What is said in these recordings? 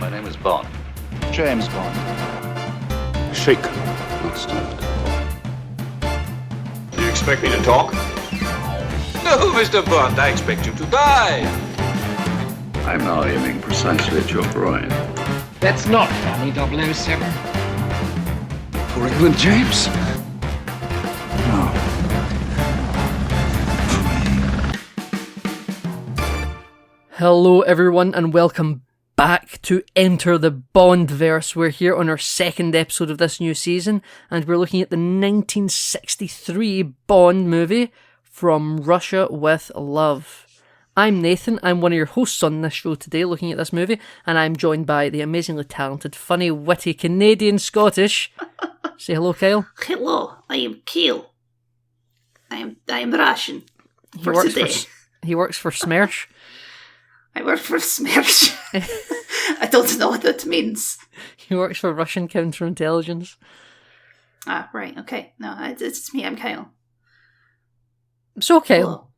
My name is Bond. James Bond. Shaken, not stirred. Do you expect me to talk? No, Mr. Bond, I expect you to die. I'm now aiming precisely at your groin. That's not funny, 007. For England, James? No. Hello everyone and welcome back to Enter the BondVerse. We're here on our second episode of this new season and we're looking at the 1963 Bond movie, From Russia with Love. I'm Nathan, I'm one of your hosts on this show today looking at this movie, and I'm joined by the amazingly talented, funny, witty, Canadian-Scottish. Say hello, Kyle. Hello, I am Keel. I am Russian for today. He works for Smersh. I work for Smersh. I don't know what that means. He works for Russian counterintelligence. Ah, right, okay. No, it's me, I'm Kyle. So, Kyle. Hello.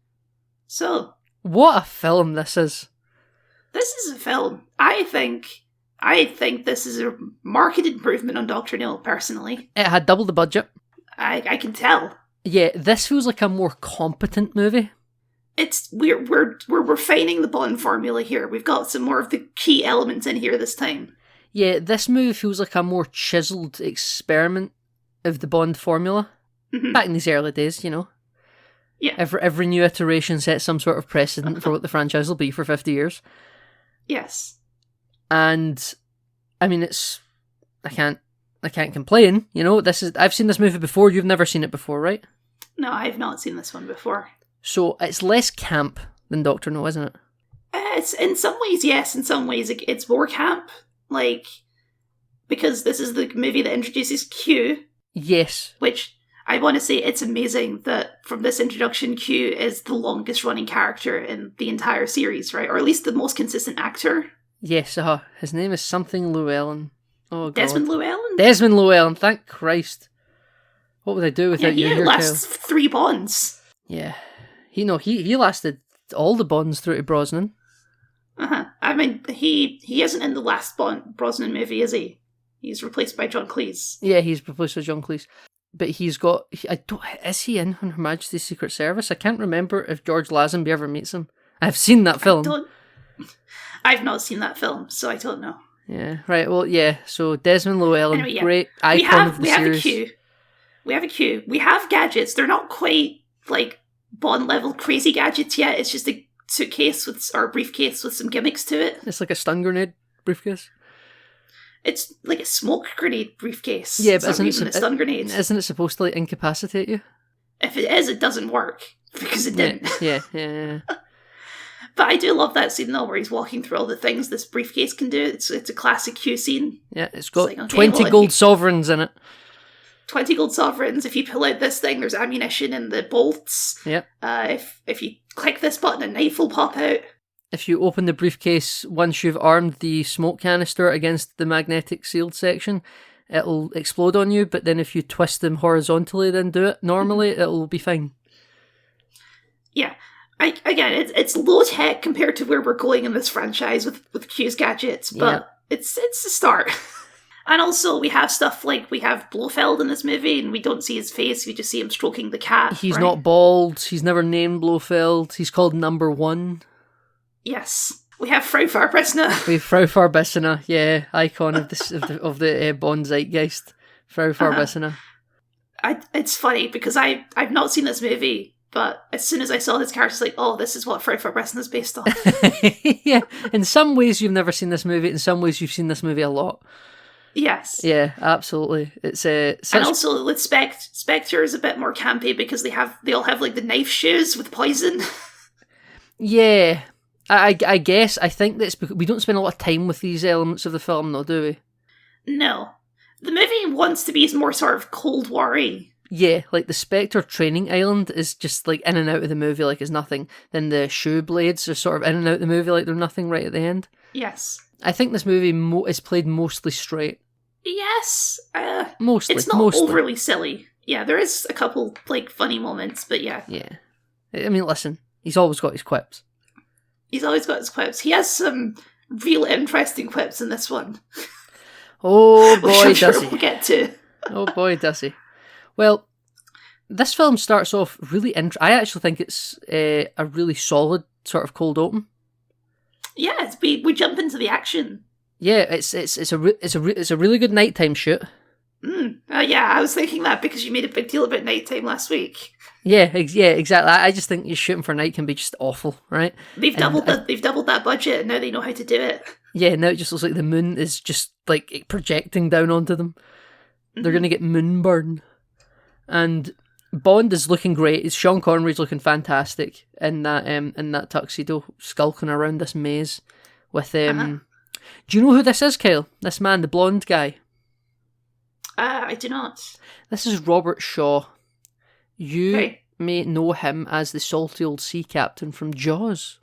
So, what a film this is. this is a film. I think this is a marked improvement on Dr. No, personally. It had double the budget. I can tell. Yeah, this feels like a more competent movie. We're refining the Bond formula here. We've got some more of the key elements in here this time. Yeah, this movie feels like a more chiseled experiment of the Bond formula. Mhm. Back in these early days, you know. Yeah. Every new iteration sets some sort of precedent for what the franchise will be for 50 years. Yes. And I mean, I can't complain, you know. I've seen this movie before, you've never seen it before, right? No, I've not seen this one before. So it's less camp than Dr. No, isn't it? It's in some ways, yes. In some ways, it's more camp. Like, because this is the movie that introduces Q, Yes. which I want to say it's amazing that from this introduction, Q is the longest running character in the entire series, right? Or at least the most consistent actor. Yes, his name is something Llewellyn. Oh, God. Desmond Llewellyn? Desmond Llewellyn, thank Christ. What would I do Yeah, without you he here, lasts Kyle? 3 Bonds. Yeah. He lasted all the Bonds through to Brosnan. Uh-huh. I mean, he isn't in the last Brosnan movie, is he? He's replaced by John Cleese. Yeah, he's replaced with John Cleese. But is he in Her Majesty's Secret Service? I can't remember if George Lazenby ever meets him. I've seen that film. I've not seen that film, so I don't know. Yeah, right, well, yeah, so Desmond Llewellyn, Anyway, yeah. great icon of the series. We have a Q. We have gadgets. They're not quite, like, Bond-level crazy gadgets yet. It's just a suitcase or a briefcase with some gimmicks to it. It's like a stun grenade briefcase. It's like a smoke grenade briefcase. Yeah, it's but not even a stun grenade. Isn't it supposed to, like, incapacitate you? If it is, it doesn't work, because it didn't. Yeah. But I do love that scene, though, where he's walking through all the things this briefcase can do. It's a classic Q scene. Yeah, it's got like, okay, 20 well, gold sovereigns in it. 20 gold sovereigns. If you pull out this thing, there's ammunition in the bolts. Yep. If you click this button, a knife will pop out. If you open the briefcase, once you've armed the smoke canister against the magnetic sealed section, it'll explode on you, but then if you twist them horizontally then do it normally, it'll be fine. Yeah. Again, it's low tech compared to where we're going in this franchise with Q's gadgets, but it's a start. And also, we have stuff like, we have Blofeld in this movie, and we don't see his face, we just see him stroking the cat. He's right? not bald, he's never named Blofeld, he's called Number 1. Yes. We have Frau Farbissina. We have Frau Farbissina, yeah, icon of the Bond zeitgeist. Frau Farbissina. It's funny, because I've not seen this movie, but as soon as I saw this character, I was like, oh, this is what Frau Farbissina is based on. Yeah, in some ways you've never seen this movie, in some ways you've seen this movie a lot. Yes. Yeah, absolutely. It's and also with Spectre is a bit more campy because they all have like the knife shoes with poison. Yeah, I guess I think that's because we don't spend a lot of time with these elements of the film, though, do we? No, the movie wants to be more sort of Cold War-y. Yeah, like the Spectre training island is just like in and out of the movie like it's nothing. Then the shoe blades are sort of in and out of the movie like they're nothing right at the end. Yes. I think this movie is played mostly straight. Yes. Mostly. It's not overly silly. Yeah, there is a couple like funny moments, but yeah. Yeah. I mean, listen, he's always got his quips. He's always got his quips. He has some real interesting quips in this one. Oh Which boy, I'm sure does he. we'll get to. Oh boy, does he. Well, this film starts off really I actually think it's a really solid sort of cold open. Yeah, we jump into the action. Yeah, it's a really good nighttime shoot. Yeah, I was thinking that because you made a big deal about nighttime last week. Yeah, exactly. I just think you shooting for night can be just awful, right? They've doubled that budget, and now they know how to do it. Yeah, now it just looks like the moon is just like projecting down onto them. They're gonna get moonburn, and Bond is looking great. Sean Connery's looking fantastic in that tuxedo, skulking around this maze with Do you know who this is, Kyle? This man, the blonde guy. I do not. This is Robert Shaw. You Okay. may know him as the salty old sea captain from Jaws.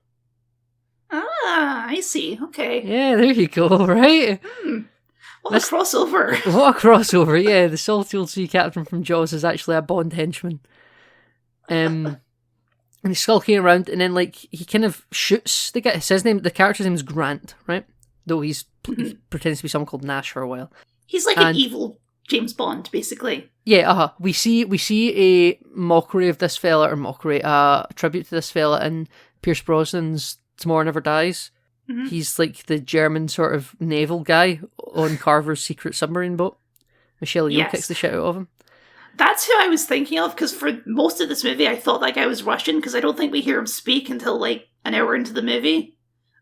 Ah, I see. Okay. Yeah, there you go, right? What a crossover. What a crossover, yeah. The salty old sea captain from Jaws is actually a Bond henchman. And he's skulking around, and then, like, he kind of shoots the guy. The character's name is Grant, right? Though he pretends to be someone called Nash for a while. He's like an evil James Bond, basically. Yeah, We see a mockery of this fella, a tribute to this fella in Pierce Brosnan's Tomorrow Never Dies. He's like the German sort of naval guy on Carver's secret submarine boat. Michelle Yeoh kicks the shit out of him. That's who I was thinking of, because for most of this movie I thought that guy was Russian, because I don't think we hear him speak until like an hour into the movie.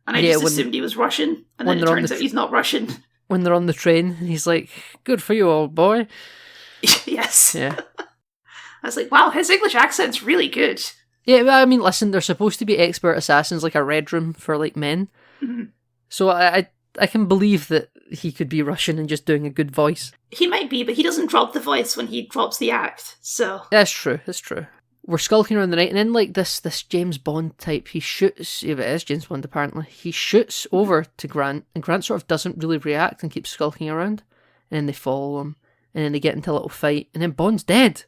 And I just assumed he was Russian, and then it turns out he's not Russian. When they're on the train, and he's like, "Good for you, old boy." Yes. Yeah. I was like, wow, his English accent's really good. Yeah, well, I mean, listen, they're supposed to be expert assassins, like a red room for like men. So I can believe that he could be Russian and just doing a good voice. He might be, but he doesn't drop the voice when he drops the act. So That's true. We're skulking around the night, and then like this James Bond type, he shoots. If it is James Bond, apparently, he shoots over to Grant, and Grant sort of doesn't really react and keeps skulking around. And then they follow him, and then they get into a little fight, and then Bond's dead.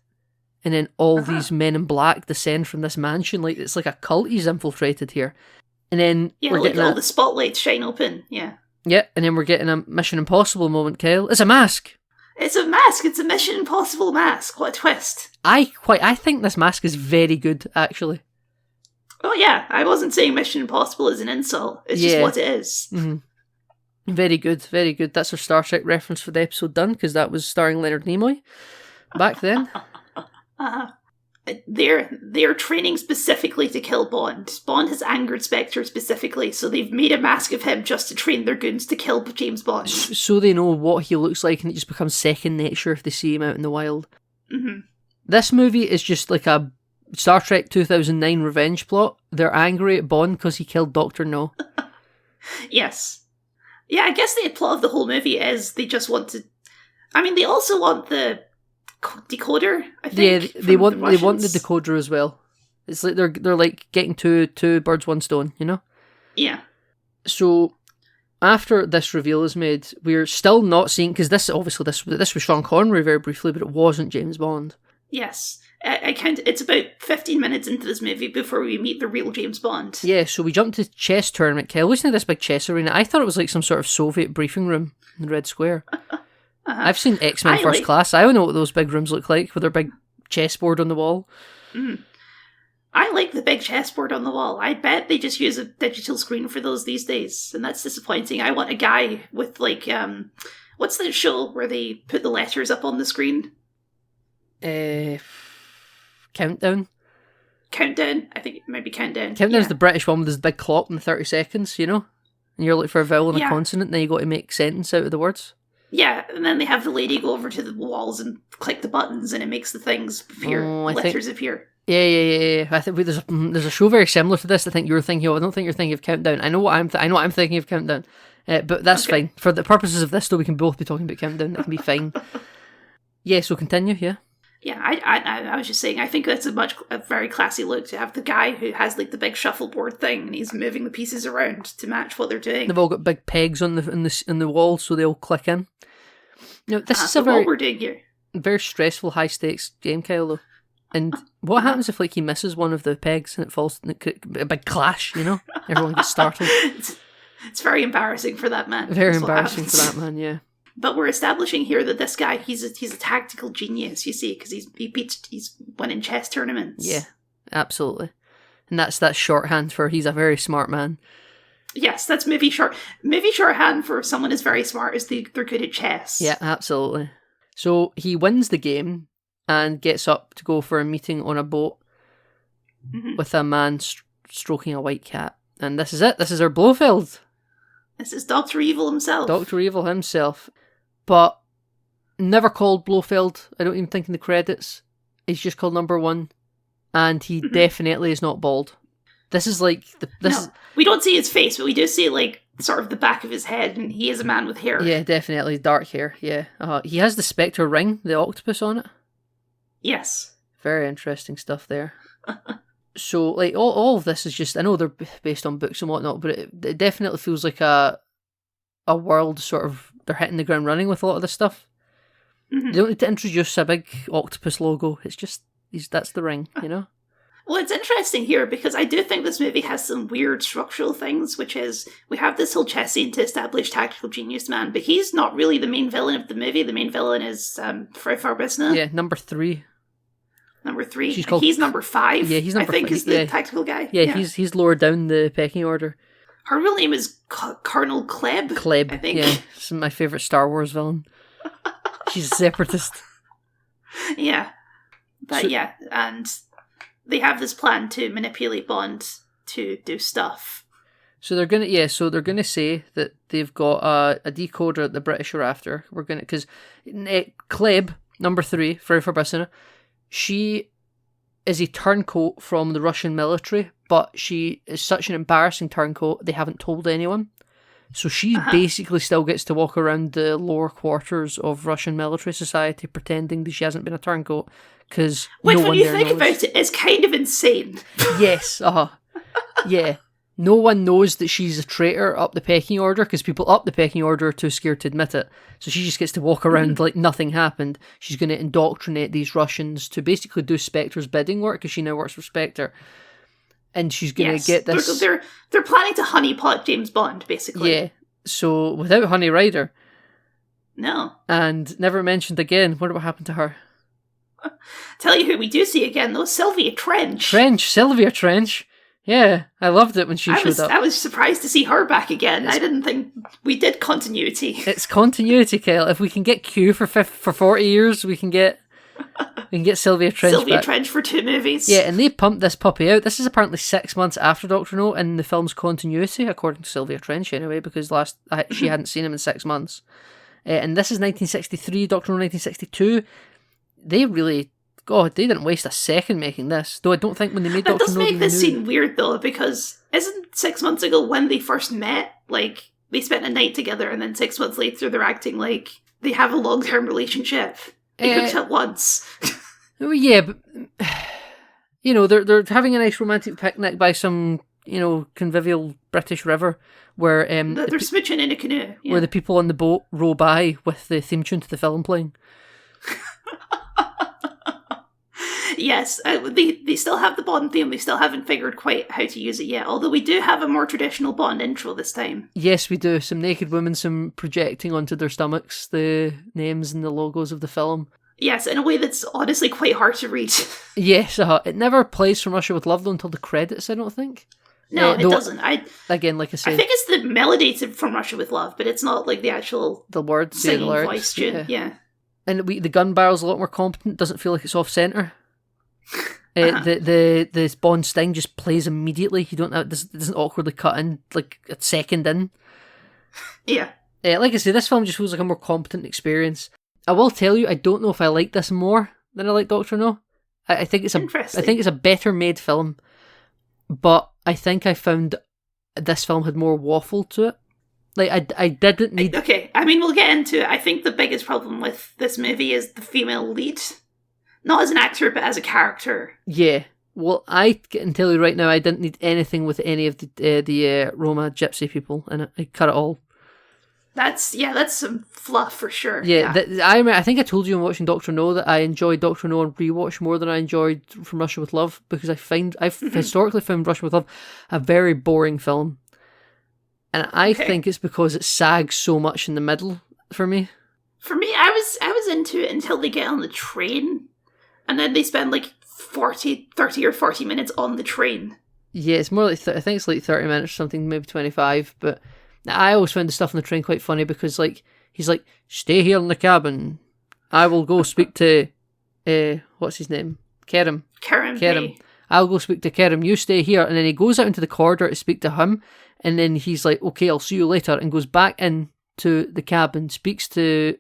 And then all these men in black descend from this mansion, like it's like a cult he's infiltrated here. And then we're like getting all the spotlights shine open. Yeah, and then we're getting a Mission Impossible moment, Kyle. It's a mask. It's a mask. It's a Mission Impossible mask. What a twist! I think this mask is very good, actually. Oh yeah, I wasn't saying Mission Impossible is an insult. It's just what it is. Mm-hmm. Very good, very good. That's our Star Trek reference for the episode done, because that was starring Leonard Nimoy back then. They're training specifically to kill Bond. Bond has angered Spectre specifically, so they've made a mask of him just to train their goons to kill James Bond. So they know what he looks like, and it just becomes second nature if they see him out in the wild. This movie is just like a Star Trek 2009 revenge plot. They're angry at Bond because he killed Dr. No. Yes. Yeah, I guess the plot of the whole movie is they just want to... I mean, they also want the decoder, I think. Yeah, they want the decoder as well. It's like they're like getting two birds, one stone, you know? Yeah. So after this reveal is made, we're still not seeing, because this was Sean Connery very briefly, but it wasn't James Bond. Yes. It's about 15 minutes into this movie before we meet the real James Bond. Yeah, so we jumped to chess tournament. Kyle, listen to this big chess arena. I thought it was like some sort of Soviet briefing room in the Red Square. I've seen X-Men First Class. I don't know what those big rooms look like with their big chessboard on the wall. I like the big chessboard on the wall. I bet they just use a digital screen for those these days, and that's disappointing. I want a guy with like, what's that show where they put the letters up on the screen? Countdown? Countdown? I think it might be Countdown. Countdown's the British one with this big clock in the 30 seconds, you know? And you're looking for a vowel and a consonant, and then you got to make sentence out of the words. Yeah, and then they have the lady go over to the walls and click the buttons, and it makes the things appear. Letters appear. Yeah. I think there's a show very similar to this. I think you're thinking of. I don't think you're thinking of Countdown. I know what I'm thinking of Countdown. But that's fine for the purposes of this. Though we can both be talking about Countdown. That can be fine. Yeah. So continue. Yeah. Yeah, I was just saying, I think that's a very classy look to have the guy who has like the big shuffleboard thing and he's moving the pieces around to match what they're doing. They've all got big pegs on the wall, so they all click in. Now, this is what we're doing here. Very stressful, high stakes game, Kyle. Though. And what happens if like he misses one of the pegs and it falls? A big clash, you know? Everyone gets startled. It's very embarrassing for that man. Very That's what embarrassing for happens. that man, yeah. But we're establishing here that this guy, he's a tactical genius, you see, because he's winning chess tournaments. Yeah, absolutely. And that's shorthand for he's a very smart man. Yes, that's movie shorthand for someone is very smart is they're good at chess. Yeah, absolutely. So he wins the game and gets up to go for a meeting on a boat with a man stroking a white cat. And this is it. This is our Blofeld. This is Dr. Evil himself. Dr. Evil himself. But never called Blofeld, I don't even think in the credits. He's just called number 1. And he definitely is not bald. This is like... we don't see his face, but we do see like sort of the back of his head, and he is a man with hair. Yeah, definitely. Dark hair, yeah. He has the Spectre ring, the octopus on it. Yes. Very interesting stuff there. So, like, all of this is just... I know they're based on books and whatnot, but it definitely feels like a world sort of... They're hitting the ground running with a lot of this stuff. They don't need to introduce a big octopus logo. It's just... that's the ring, you know? Well, it's interesting here because I do think this movie has some weird structural things, which is we have this whole chess scene to establish tactical genius man, but he's not really the main villain of the movie. The main villain is Frau Farbissina. Yeah, number 3. Number 3. She's called... He's number 5. Yeah, he's number 5. I think is the tactical guy. Yeah, he's lower down the pecking order. Her real name is Colonel Kleb. Kleb, I think. yeah. She's my favourite Star Wars villain. She's a separatist. Yeah. But yeah, and they have this plan to manipulate Bond to do stuff. So they're gonna say that they've got a decoder that the British are after. Because Kleb, number 3, Frau Farbissina, she is a turncoat from the Russian military, but she is such an embarrassing turncoat they haven't told anyone. So she basically still gets to walk around the lower quarters of Russian military society pretending that she hasn't been a turncoat. Which, when you think about it, is kind of insane. Yes, yeah. No one knows that she's a traitor up the pecking order because people up the pecking order are too scared to admit it. So she just gets to walk around like nothing happened. She's going to indoctrinate these Russians to basically do Spectre's bidding work because she now works for Spectre. And she's going to get this... They're planning to honeypot James Bond, basically. Yeah, so without Honey Rider. No. And never mentioned again. What happened to her? Tell you who we do see again, though, Sylvia Trench. Sylvia Trench. Yeah, I loved it when she showed up. I was surprised to see her back again. I didn't think we did continuity. It's continuity, Kyle. If we can get Q for 40 years, we can get Sylvia Trench back. Trench for 2 movies. Yeah, and they pumped this puppy out. This is apparently 6 months after Doctor No in the film's continuity, according to Sylvia Trench anyway, because she hadn't seen him in 6 months. And this is 1963, Doctor No 1962. They really... God, they didn't waste a second making this. Though I don't think when they made Doctor No... It does make this scene weird, though, because isn't 6 months ago when they first met, like, they spent a night together and then 6 months later they're acting like they have a long-term relationship. They hooked up once. Yeah, but... You know, they're having a nice romantic picnic by some, you know, convivial British river where... they're smooching in a canoe. Yeah. Where the people on the boat row by with the theme tune to the film playing. Yes, they still have the Bond theme. They still haven't figured quite how to use it yet. Although we do have a more traditional Bond intro this time. Yes, we do. Some naked women, some projecting onto their stomachs the names and the logos of the film. Yes, in a way that's honestly quite hard to read. Yes, it never plays From Russia with Love though until the credits, I don't think. No, it doesn't. Again, like I said, I think it's the melody to From Russia with Love, but it's not like the actual the words, singing the lyrics, voice tune. Yeah. And the gun barrel's a lot more competent. Doesn't feel like it's off center. The Bond sting just plays immediately. You don't it doesn't awkwardly cut in like a second in. Yeah. Like I say, this film just feels like a more competent experience. I will tell you, I don't know if I like this more than I like Doctor No. I think it's a better made film, but I think I found this film had more waffle to it. Like I didn't need. Okay, I mean we'll get into it. I think the biggest problem with this movie is the female lead. Not as an actor, but as a character. Yeah. Well, I can tell you right now, I didn't need anything with any of the Roma gypsy people in it. I cut it all. That's some fluff for sure. Yeah. I think I told you in watching Doctor No that I enjoyed Doctor No on rewatch more than I enjoyed From Russia with Love, because I've historically found Russia with Love a very boring film. And I Okay. think it's because it sags so much in the middle for me. For me, I was into it until they get on the train, and then they spend like 30 or 40 minutes on the train. Yeah, it's more like, I think it's like 30 minutes or something, maybe 25, but I always found the stuff on the train quite funny because, like, he's like, stay here in the cabin. I will go speak to, what's his name? Kerem. Kerem. I'll go speak to Kerem, you stay here. And then he goes out into the corridor to speak to him, and then he's like, okay, I'll see you later, and goes back into the cabin, speaks to,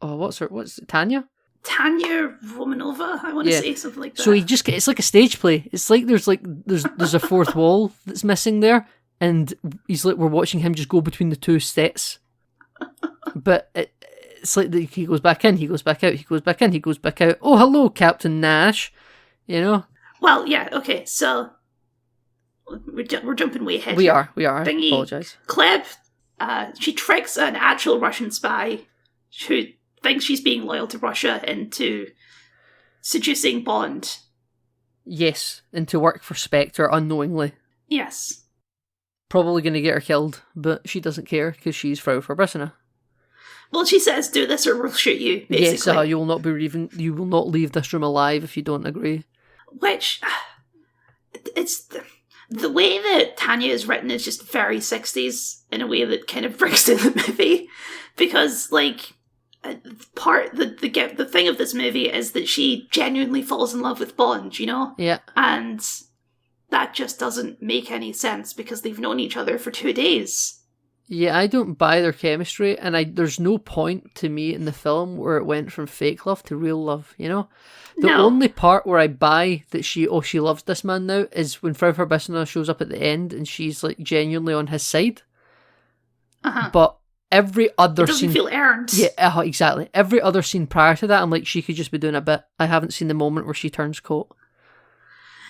what's it, Tanya? Tanya Romanova, I want to say something like that. So it's like a stage play. It's like there's a fourth wall that's missing there, and he's like, we're watching him just go between the two sets. But it's like he goes back in, he goes back out, he goes back in, he goes back out. Oh, hello, Captain Nash. You know? Well, yeah, okay, so we're jumping way ahead. We here. are. I Thingy, apologise. Kleb, she tricks an actual Russian spy who thinks she's being loyal to Russia into seducing Bond. Yes, and to work for Spectre unknowingly. Yes. Probably going to get her killed, but she doesn't care because she's Frau Verbissina. Well, she says, do this or we'll shoot you, basically. Yes, you will not leave this room alive if you don't agree. Which, it's the way that Tanya is written is just very 60s in a way that kind of brings down the movie. Because, like, the thing of this movie is that she genuinely falls in love with Bond, you know? Yeah. And that just doesn't make any sense because they've known each other for 2 days. Yeah, I don't buy their chemistry, and there's no point to me in the film where it went from fake love to real love, you know? The only part where I buy that she loves this man now is when Frau Verbissina shows up at the end and she's like genuinely on his side. Uh-huh. But every other it doesn't scene... feel earned. Yeah, exactly. Every other scene prior to that, I'm like, she could just be doing a bit. I haven't seen the moment where she turns coat.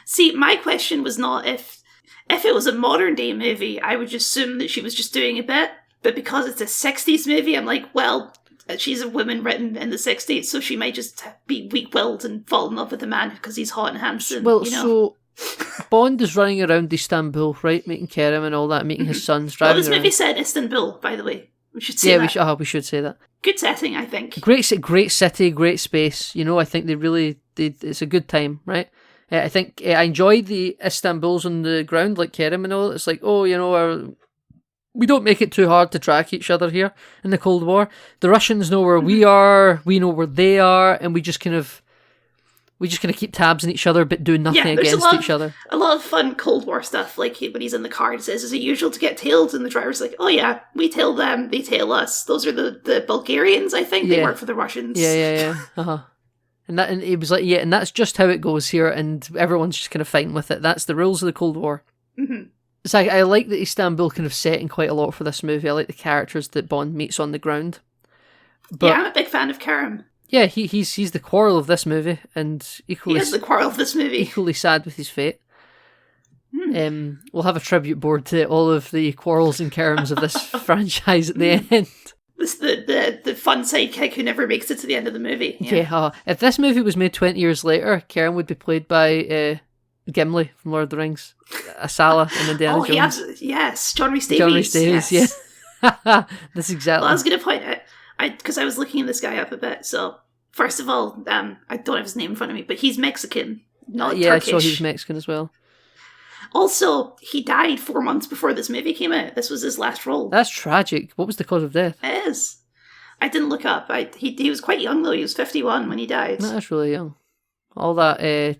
See, my question was not if it was a modern day movie, I would just assume that she was just doing a bit. But because it's a 60s movie, I'm like, well, she's a woman written in the 60s, so she might just be weak-willed and fall in love with a man because he's hot and handsome. Well, you know? so Bond is running around Istanbul, right, meeting Kerem and all that, meeting his sons, driving this around. movie set in Istanbul, by the way. We should say that. Yeah, we should say that. Good setting, I think. Great city, great space. You know, I think it's a good time, right? I think I enjoyed the Istanbuls on the ground, like Kerem and all. It's like, oh, you know, we don't make it too hard to track each other here in the Cold War. The Russians know where we are, we know where they are, and we just kind of keep tabs on each other, but do nothing against each other. A lot of fun Cold War stuff, like when he's in the car, he says, is it usual to get tailed? And the driver's like, oh yeah, we tail them, they tail us. Those are the Bulgarians, I think. They work for the Russians. Yeah. Uh-huh. And it was like, yeah, and that's just how it goes here, and everyone's just kind of fighting with it. That's the rules of the Cold War. Mm-hmm. So I like the Istanbul kind of setting quite a lot for this movie. I like the characters that Bond meets on the ground. But, yeah, I'm a big fan of Kerem. Yeah, he's the quarrel of this movie, and equally... He is the quarrel of this movie. Equally sad with his fate. We'll have a tribute board to all of the quarrels and Kerms of this franchise at the end. This the fun sidekick who never makes it to the end of the movie. Yeah. If this movie was made 20 years later, Kerm would be played by Gimli from Lord of the Rings, Asala and Indiana Jones. Yes, John Rhys Davies. John Rhys Davies, yes. Yeah. That's exactly. Well, I was going to point out, because I was looking this guy up a bit. So first of all, I don't have his name in front of me, but he's Mexican, not Turkish. I saw he was Mexican as well. Also, he died 4 months before this movie came out. This was his last role. That's tragic. What was the cause of death? It is. I didn't look up. He was quite young, though. He was 51 when he died. No, that's really young. All that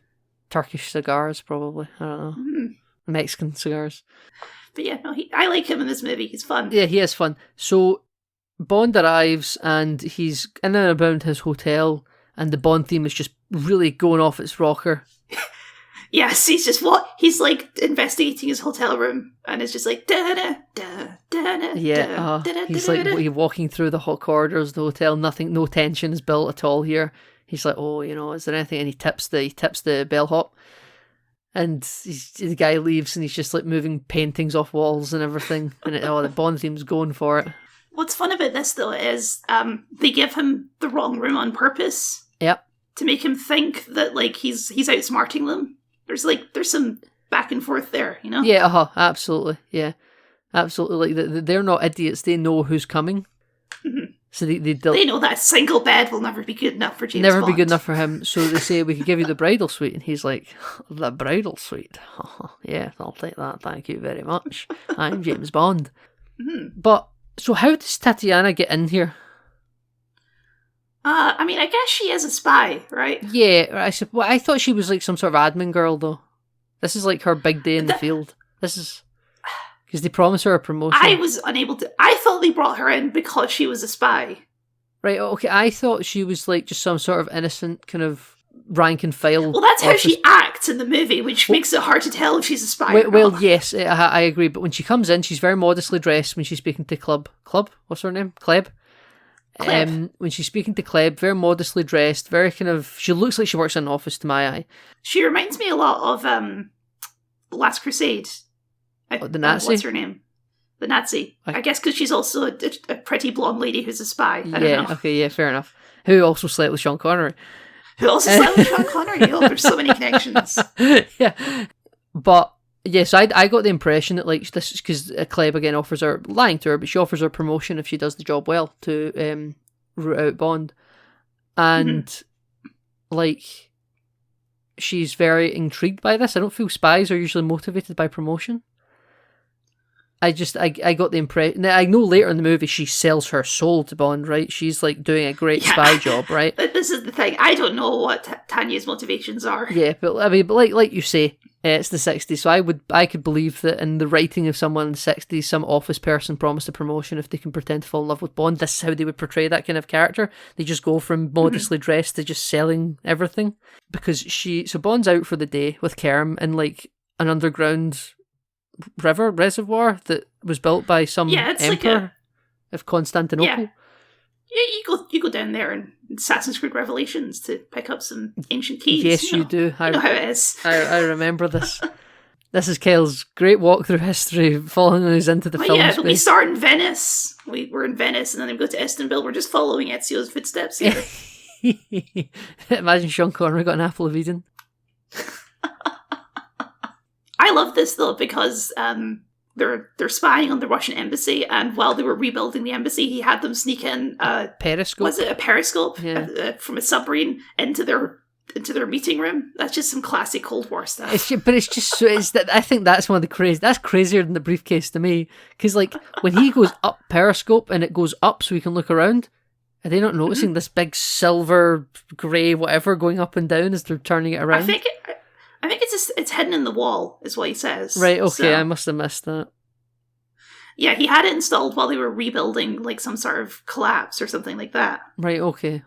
Turkish cigars, probably. I don't know. Mexican cigars. But yeah, no, I like him in this movie. He's fun. Yeah, he is fun. So, Bond arrives, and he's in and around his hotel, and the Bond theme is just really going off its rocker. Yes, he's like investigating his hotel room, and it's just like da da da da da. Yeah, he's like walking through the hot corridors of the hotel. No tension is built at all here. He's like, oh, you know, is there anything? And he tips the bellhop, and the guy leaves, and he's just like moving paintings off walls and everything. And the Bond theme's going for it. What's fun about this though is they give him the wrong room on purpose. Yep. To make him think that like he's outsmarting them. There's some back and forth there, you know? Yeah, absolutely, yeah. Absolutely. Like they're not idiots. They know who's coming. Mhm. So they know that a single bed will never be good enough for James never Bond. be good enough for him. So they say, we could give you the bridal suite. And he's like, the bridal suite? Yeah, I'll take that. Thank you very much. I'm James Bond. Mm-hmm. But, so how does Tatiana get in here? I mean, I guess she is a spy, right? Yeah, I thought she was like some sort of admin girl, though. This is like her big day in the field. This is... Because they promise her a promotion. I was unable to... I thought they brought her in because she was a spy. Right, okay, I thought she was like just some sort of innocent kind of rank and file. Well, that's how office. she acts in the movie, which makes it hard to tell if she's a spy or Well, not. yes, I agree. But when she comes in, she's very modestly dressed when she's speaking to Club. What's her name? Kleb? When she's speaking to Kleb, very modestly dressed, very kind of... She looks like she works in an office to my eye. She reminds me a lot of Last Crusade. The Nazi? What's her name? The Nazi. I guess because she's also a pretty blonde lady who's a spy. I don't know. Okay, yeah, fair enough. Who also slept with Sean Connery. Who also slept with Sean Connery. Oh, there's so many connections. Yeah. But, yes, I got the impression that, like, this is because Kleb again offers her, lying to her, but she offers her promotion if she does the job well to root out Bond. And, like, she's very intrigued by this. I don't feel spies are usually motivated by promotion. I got the impression... Now, I know later in the movie she sells her soul to Bond, right? She's, like, doing a great spy job, right? This is the thing. I don't know what Tanya's motivations are. Yeah, but I mean, but like you say, it's the 60s, so I could believe that in the writing of someone in the 60s, some office person promised a promotion if they can pretend to fall in love with Bond. This is how they would portray that kind of character. They just go from modestly dressed to just selling everything. Because so Bond's out for the day with Kerm in, like, an underground reservoir that was built by some emperor of Constantinople. Yeah, you go down there in Assassin's Creed Revelations to pick up some ancient keys. Yes, you do. You know how it is. I remember this. This is Kyle's great walk through history, following us into the film space. But we start in Venice. We're in Venice, and then we go to Istanbul. We're just following Ezio's footsteps here. Imagine Sean Connery got an apple of Eden. I love this though because they're spying on the Russian embassy, and while they were rebuilding the embassy, he had them sneak in a periscope. Was it a periscope? Yeah. From a submarine into their meeting room. That's just some classic Cold War stuff. I think that's one of the crazy. That's crazier than the briefcase to me, because like when he goes up periscope and it goes up so he can look around. Are they not noticing this big silver, grey, whatever going up and down as they're turning it around? I think it's hidden in the wall, is what he says. Right, okay, I must have missed that. Yeah, he had it installed while they were rebuilding, like some sort of collapse or something like that. Right, okay.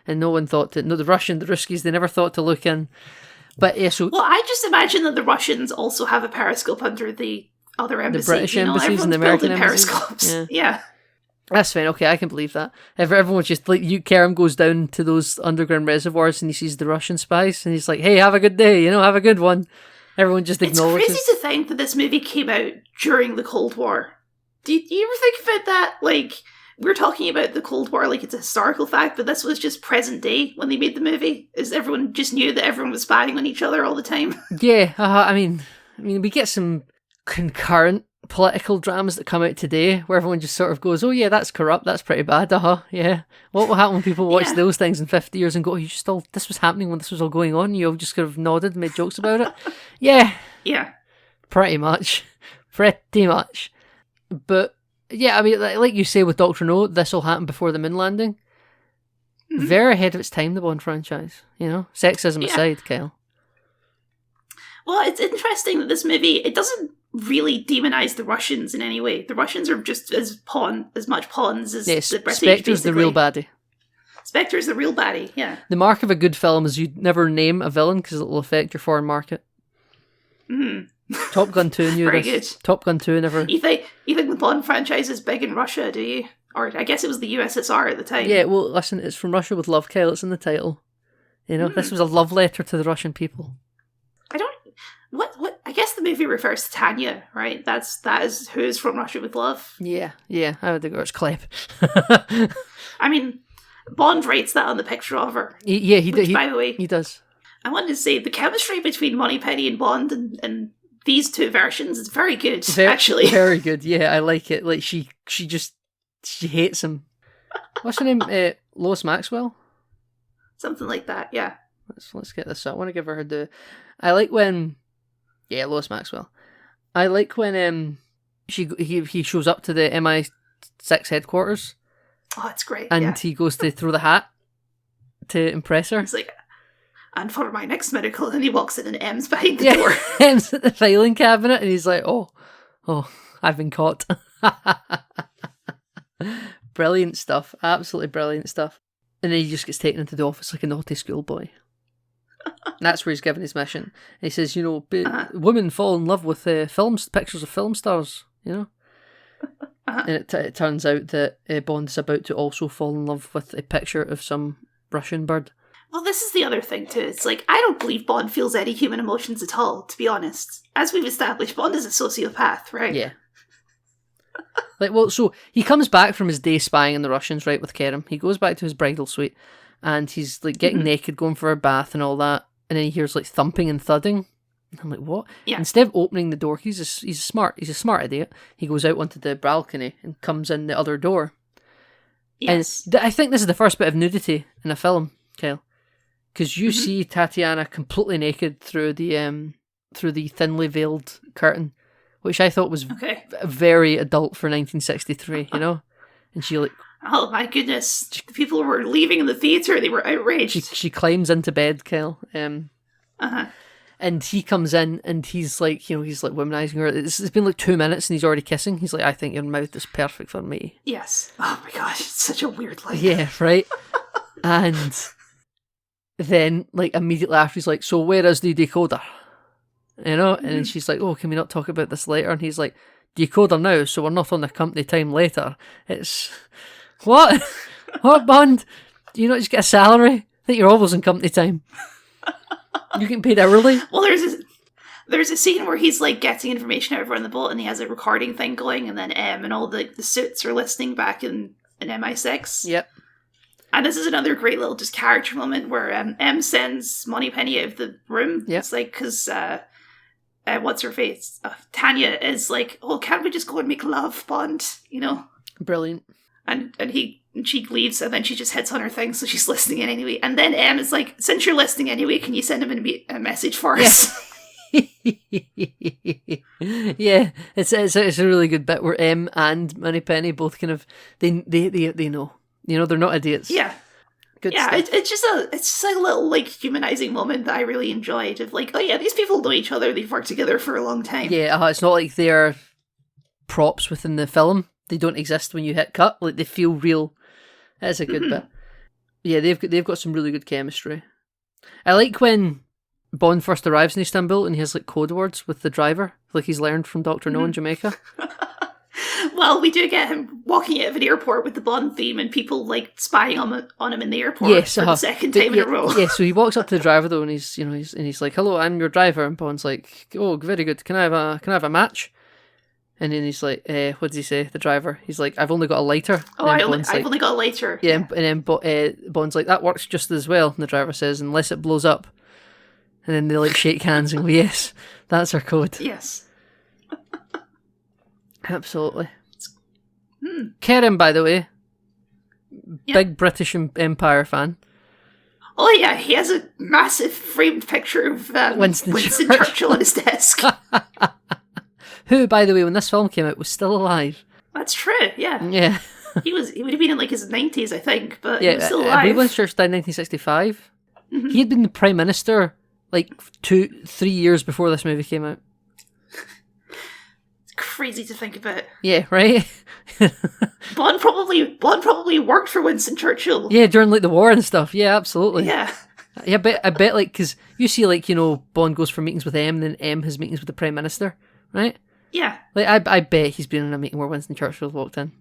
And no one thought to... No, the Ruskies, they never thought to look in. But yeah, so... Well, I just imagine that the Russians also have a periscope under the other embassy. The British embassies and the American embassies. Periscopes. Yeah. That's fine, okay, I can believe that. If everyone's just like, Kerem goes down to those underground reservoirs and he sees the Russian spies and he's like, hey, have a good day, have a good one. Everyone just acknowledges. It's crazy to think that this movie came out during the Cold War. Do you ever think about that? Like, we're talking about the Cold War like it's a historical fact, but this was just present day when they made the movie. Is everyone just knew that everyone was spying on each other all the time? Yeah, I mean, we get some concurrent political dramas that come out today where everyone just sort of goes, oh yeah, that's corrupt, that's pretty bad, yeah. What will happen when people watch those things in 50 years and go, oh, this was happening when this was all going on, you all just kind of nodded and made jokes about it? Yeah. Pretty much. But yeah, I mean, like you say with Dr. No, this all happened before the moon landing. Mm-hmm. Very ahead of its time, the Bond franchise, sexism aside, Kyle. Well, it's interesting that this movie, it doesn't really demonize the Russians in any way. The Russians are just as much pawns as the British. Spectre's the real baddie. Spectre's the real baddie, yeah. The mark of a good film is you never name a villain because it will affect your foreign market. Top Gun 2 knew Very this. Good. Top Gun 2 never... You think the Bond franchise is big in Russia, do you? Or I guess it was the USSR at the time. Yeah, well, listen, it's From Russia with Love, Kyle. It's in the title. This was a love letter to the Russian people. I guess the movie refers to Tanya, right? That is who is From Russia with Love. Yeah, I would think it's Kleb. I mean, Bond writes that on the picture of her. He did. By the way, he does. I wanted to say the chemistry between Moneypenny and Bond and these two versions. It's very good, Very, actually. very good. Yeah, I like it. Like she hates him. What's her name? Lois Maxwell. Something like that. Yeah. Let's get this up. I want to give her the. I like when. Yeah, Lois Maxwell. I like when he shows up to the MI6 headquarters. Oh, it's great. And he goes to throw the hat to impress her. He's like, and for my next medical, and he walks in and M's behind the door. M's at the filing cabinet, and he's like, oh, I've been caught. Brilliant stuff. Absolutely brilliant stuff. And then he just gets taken into the office like a naughty schoolboy. That's where he's given his mission. And he says, women fall in love with pictures of film stars, And it turns out that Bond is about to also fall in love with a picture of some Russian bird. Well, this is the other thing, too. It's like, I don't believe Bond feels any human emotions at all, to be honest. As we've established, Bond is a sociopath, right? Yeah. So he comes back from his day spying on the Russians, right, with Kerem. He goes back to his bridal suite, and he's, like, getting naked, going for a bath and all that, and then he hears, like, thumping and thudding. And I'm like, what? Yeah. Instead of opening the door, he's a smart idiot. He goes out onto the balcony and comes in the other door. Yes. And I think this is the first bit of nudity in a film, Kyle. Because you see Tatiana completely naked through the thinly veiled curtain, which I thought was very adult for 1963, And she oh my goodness, the people were leaving in the theatre, they were outraged. She climbs into bed, Kyle. And he comes in and he's like, he's like womanizing her. It's been like 2 minutes and he's already kissing. He's like, I think your mouth is perfect for me. Yes. Oh my gosh, it's such a weird line. Yeah, right? And then, like, immediately after, he's like, so where is the decoder? And then she's like, oh, can we not talk about this later? And he's like, decoder now, so we're not on the company time later. It's, what? What, Bond? Do you not just get a salary? I think you're always on company time. You're getting paid hourly? Well, there's a scene where he's, like, getting information out of everyone on the boat, and he has a recording thing going, and then M and all the suits are listening back in MI6. Yep. And this is another great little just character moment where M sends Moneypenny out of the room. Yep. It's like, because what's her face? Tanya is like, oh, can't we just go and make love, Bond? Brilliant. And she leaves, and then she just hits on her thing, so she's listening in anyway. And then M is like, since you're listening anyway, can you send him a message for us? Yeah, it's a really good bit where M and Moneypenny both kind of they know. They're not idiots. Yeah. Good yeah, stuff. it's just a little, like, humanizing moment that I really enjoyed, of like, oh yeah, these people know each other, they've worked together for a long time. Yeah, it's not like they're props within the film. They don't exist when you hit cut. Like, they feel real. That's a good bit. Yeah, they've got some really good chemistry. I like when Bond first arrives in Istanbul and he has, like, code words with the driver, like he's learned from Dr. No in Jamaica. Well, we do get him walking out of an airport with the Bond theme and people, like, spying on him in the airport for the second time in a row. Yeah, so he walks up to the driver though, and he's like, "Hello, I'm your driver." And Bond's like, "Oh, very good. Can I have a match?" And then he's like, "What does he say?" The driver. He's like, "I've only got a lighter." Oh, I've only got a lighter. Yeah, and then Bond's like, "That works just as well." And the driver says, "Unless it blows up." And then they, like, shake hands and go, "Yes, that's our code." Yes. Absolutely. Kerem, by the way, big British Empire fan. Oh yeah, he has a massive framed picture of Winston Churchill on his desk. Who, by the way, when this film came out, was still alive. That's true, yeah. Yeah. He would have been in, like, his 90s, I think, but he was still alive. I believe Winston Churchill died in 1965. He had been the Prime Minister, like, 2-3 years before this movie came out. Crazy to think about. Yeah, right? Bond probably worked for Winston Churchill. Yeah, during, like, the war and stuff. Yeah, absolutely. Yeah. Yeah, I bet, like, because you see, like, Bond goes for meetings with M, and then M has meetings with the Prime Minister, right? Yeah. Like, I bet he's been in a meeting where Winston Churchill walked in.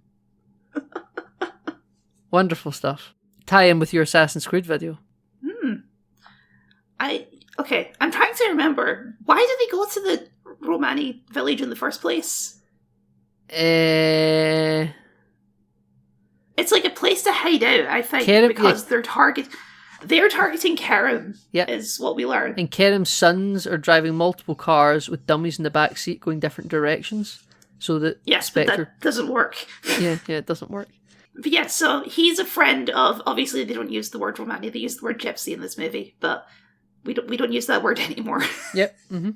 Wonderful stuff. Tie in with your Assassin's Creed video. I'm trying to remember. Why did they go to the Romani village in the first place? It's like a place to hide out, I think, because they're They're targeting Kerem, Yep. is what we learn. And Kerem's sons are driving multiple cars with dummies in the back seat going different directions. So that Yes, but Spectre... that doesn't work. Yeah, it doesn't work. But yeah, so he's a friend of, obviously they don't use the word Romani, they use the word gypsy in this movie, but we don't use that word anymore. Yep. Mm-hmm.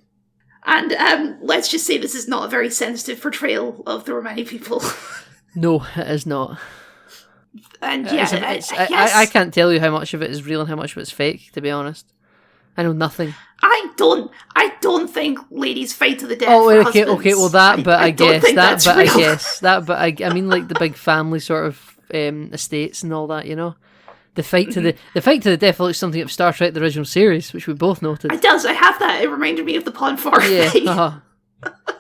And let's just say this is not a very sensitive portrayal of the Romani people. No, it is not. And yeah, I can't tell you how much of it is real and how much of it's fake, to be honest. I know nothing. I don't think ladies fight to the death. Oh, for okay, husbands. well that, but I guess I mean like the big family sort of estates and all that, you know. The fight to the death looks something of Star Trek the original series, which we both noted. It does. I have that. It reminded me of the Pon Farm. Yeah.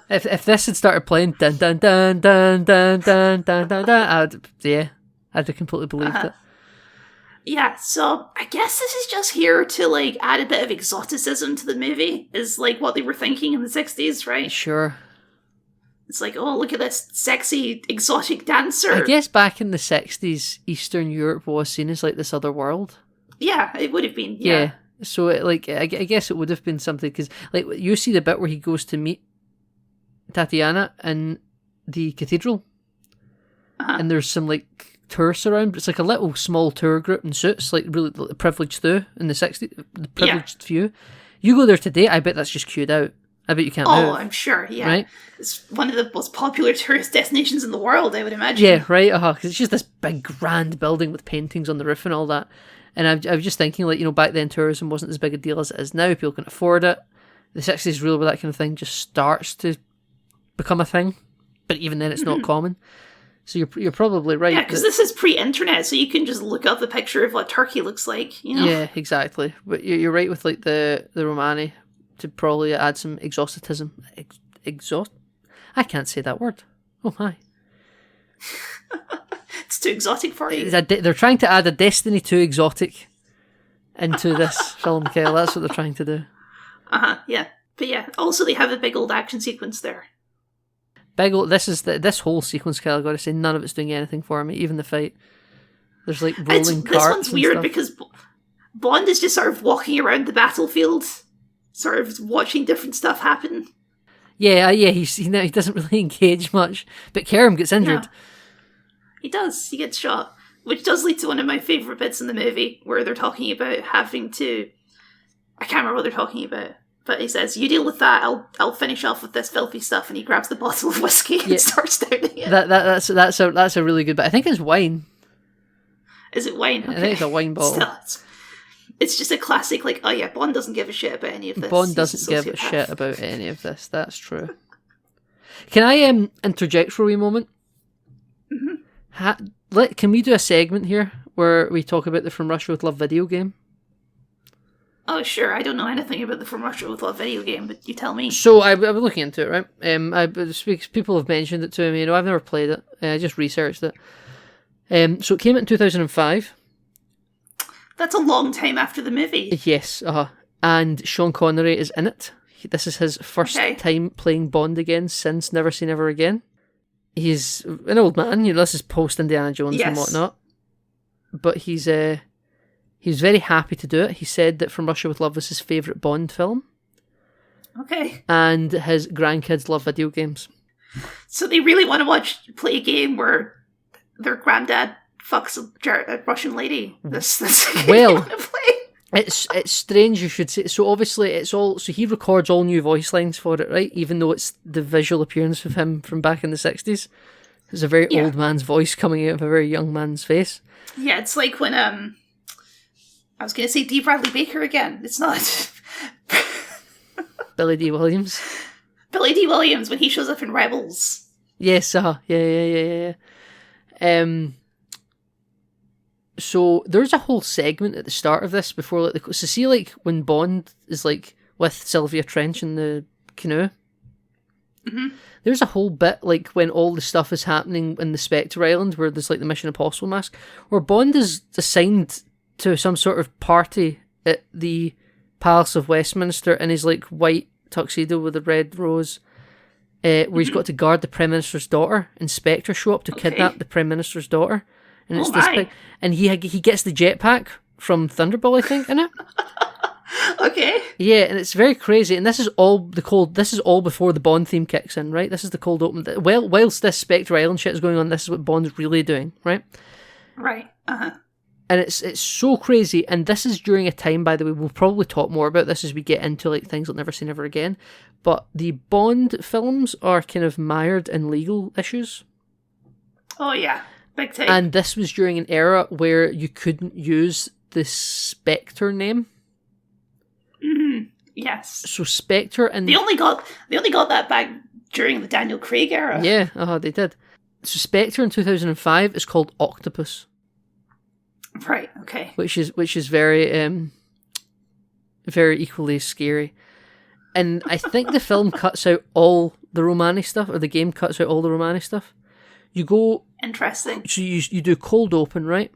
If this had started playing dun dun dun dun dun dun dun dun dun, I'd have completely believed it. Yeah, so I guess this is just here to like add a bit of exoticism to the movie, is like what they were thinking in the 60s, right? Sure. It's like, oh, look at this sexy, exotic dancer. I guess back in the 60s, Eastern Europe was seen as like this other world. Yeah, it would have been, yeah. So, I guess it would have been something, because like, you see the bit where he goes to meet Tatiana in the cathedral, and there's some like tourists around, but it's like a little small tour group in suits, like really the privileged few in the 60s, the privileged few. You go there today, I bet that's just queued out. I bet you can't move. Oh, I'm sure, yeah. Right? It's one of the most popular tourist destinations in the world, I would imagine. Yeah, right, because it's just this big grand building with paintings on the roof and all that. And I was just thinking, like, you know, back then tourism wasn't as big a deal as it is now. People can afford it. The 60s really where that kind of thing just starts to become a thing. But even then it's not common. So you're probably right. Yeah, because this is pre-internet, so you can just look up a picture of what Turkey looks like, you know? Yeah, exactly. But you're right with like the Romani, to probably add some exoticism. I can't say that word. Oh my. It's too exotic for you. They're trying to add a Destiny 2 exotic into this film, Kyle. That's what they're trying to do. Yeah. But yeah, also they have a big old action sequence there. This whole sequence, Kyle, I've got to say, none of it's doing anything for me, even the fight. There's like rolling carts. This one's and weird stuff. because Bond is just sort of walking around the battlefield, sort of watching different stuff happen. Yeah, he doesn't really engage much, but Kerem gets injured. No. He does. He gets shot, which does lead to one of my favourite bits in the movie, where they're talking about having to... I can't remember what they're talking about, but he says, "You deal with that, I'll finish off with this filthy stuff," and he grabs the bottle of whiskey and starts downing it. That's a really good bit. I think it's wine. Is it wine? Okay. I think it's a wine bottle. Still, it's just a classic, like, oh yeah, Bond doesn't give a shit about any of this. Bond doesn't give a shit about any of this. That's true. Can I interject for a wee moment? Mm-hmm. Can we do a segment here where we talk about the From Russia with Love video game? Oh, sure. I don't know anything about the From Russia with Love video game, but you tell me. So I've been looking into it, right? People have mentioned it to me. You know, I've never played it. I just researched it. So it came out in 2005. That's a long time after the movie. Yes, and Sean Connery is in it. This is his first time playing Bond again since Never Say Never Again. He's an old man, you know, this is post Indiana Jones and whatnot. But he's very happy to do it. He said that From Russia with Love was his favourite Bond film. Okay. And his grandkids love video games. So they really want to play a game where their granddad fucks a Russian lady. This well, it's strange you should say. So obviously so he records all new voice lines for it, right? Even though it's the visual appearance of him from back in the 60s. It's a very old man's voice coming out of a very young man's face. Yeah, it's like when I was going to say D. Bradley Baker again. It's not. Billy D. Williams. Billy D. Williams when he shows up in Rebels. Yes, yeah. So there's a whole segment at the start of this before, like, so see, like when Bond is like with Sylvia Trench in the canoe. Mm-hmm. There's a whole bit like when all the stuff is happening in the Spectre Island, where there's like the Mission Impossible mask, where Bond is assigned to some sort of party at the Palace of Westminster in his like white tuxedo with a red rose, where he's got to guard the Prime Minister's daughter, and Spectre show up to kidnap the Prime Minister's daughter. And it's this big, and he gets the jetpack from Thunderball, I think, in it. Okay. Yeah, and it's very crazy. And this is all before the Bond theme kicks in, right? This is the cold open. Well, whilst this Spectre Island shit is going on, this is what Bond's really doing, right? Right. And it's so crazy. And this is during a time, by the way, we'll probably talk more about this as we get into like things like Never Say Never Again. But the Bond films are kind of mired in legal issues. Oh yeah, big time. And this was during an era where you couldn't use the Spectre name. Yes. So Spectre and they only got that back during the Daniel Craig era. Yeah, they did. So Spectre in 2005 is called Octopus. Right. Okay. Which is very very equally scary. And I think the film cuts out all the Romani stuff, or the game cuts out all the Romani stuff. You go interesting. So you do cold open, right?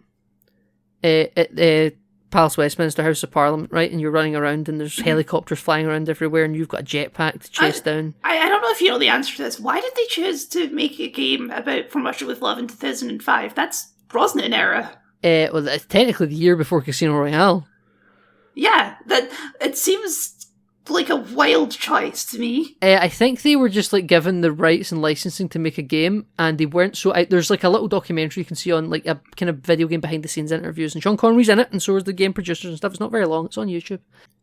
At the Palace Westminster, House of Parliament, right? And you're running around and there's helicopters flying around everywhere and you've got a jetpack to chase down. I don't know if you know the answer to this. Why did they choose to make a game about From Russia with Love in 2005? That's Brosnan era. Well, that's technically the year before Casino Royale. Yeah, that it seems like a wild choice to me. I think they were just like given the rights and licensing to make a game, and they weren't so. There's like a little documentary you can see on like a kind of video game behind the scenes interviews, and Sean Connery's in it, and so is the game producers and stuff. It's not very long. It's on YouTube,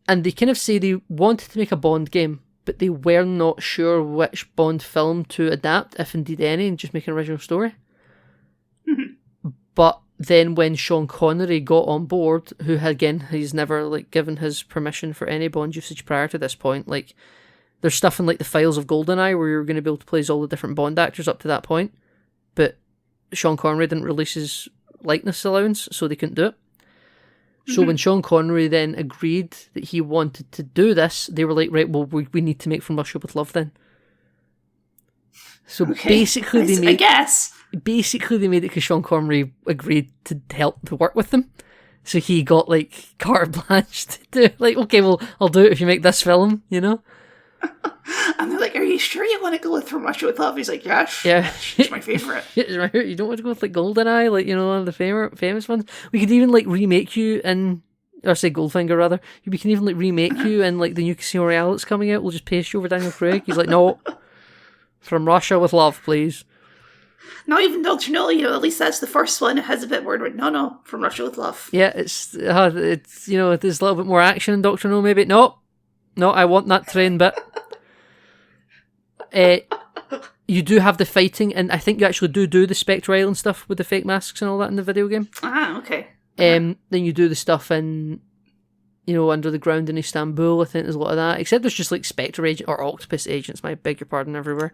and they kind of say they wanted to make a Bond game, but they were not sure which Bond film to adapt, if indeed any, and just make an original story. But then when Sean Connery got on board, who again, he's never like given his permission for any Bond usage prior to this point, like there's stuff in like the files of GoldenEye where you're going to be able to play as all the different Bond actors up to that point, but Sean Connery didn't release his likeness allowance, so they couldn't do it. So when Sean Connery then agreed that he wanted to do this, they were like, right, well, we need to make From Russia with Love then. So basically they made... Basically, they made it because Sean Connery agreed to help to work with them. So he got, like, carte blanche to do, like, okay, well, I'll do it if you make this film, you know? And they're like, are you sure you want to go with From Russia with Love? He's like, yes. Yeah. It's my favourite. You don't want to go with, like, GoldenEye, like, you know, one of the famous ones? We could even, like, remake you in... Or say Goldfinger, rather. We can even, like, remake you in, like, the new Casino Royale that's coming out. We'll just paste you over Daniel Craig. He's like, no. From Russia with Love, please. Not even Dr. No, you know, at least that's the first one. It has a bit more, no, From Russia with Love. Yeah, it's you know, there's a little bit more action in Dr. No, maybe. No, I want that train bit. You do have the fighting, and I think you actually do the Spectre Island stuff with the fake masks and all that in the video game. Ah, okay. Then you do the stuff in, you know, under the ground in Istanbul. I think there's a lot of that. Except there's just like Spectre agent or Octopus agents. I beg your pardon, everywhere.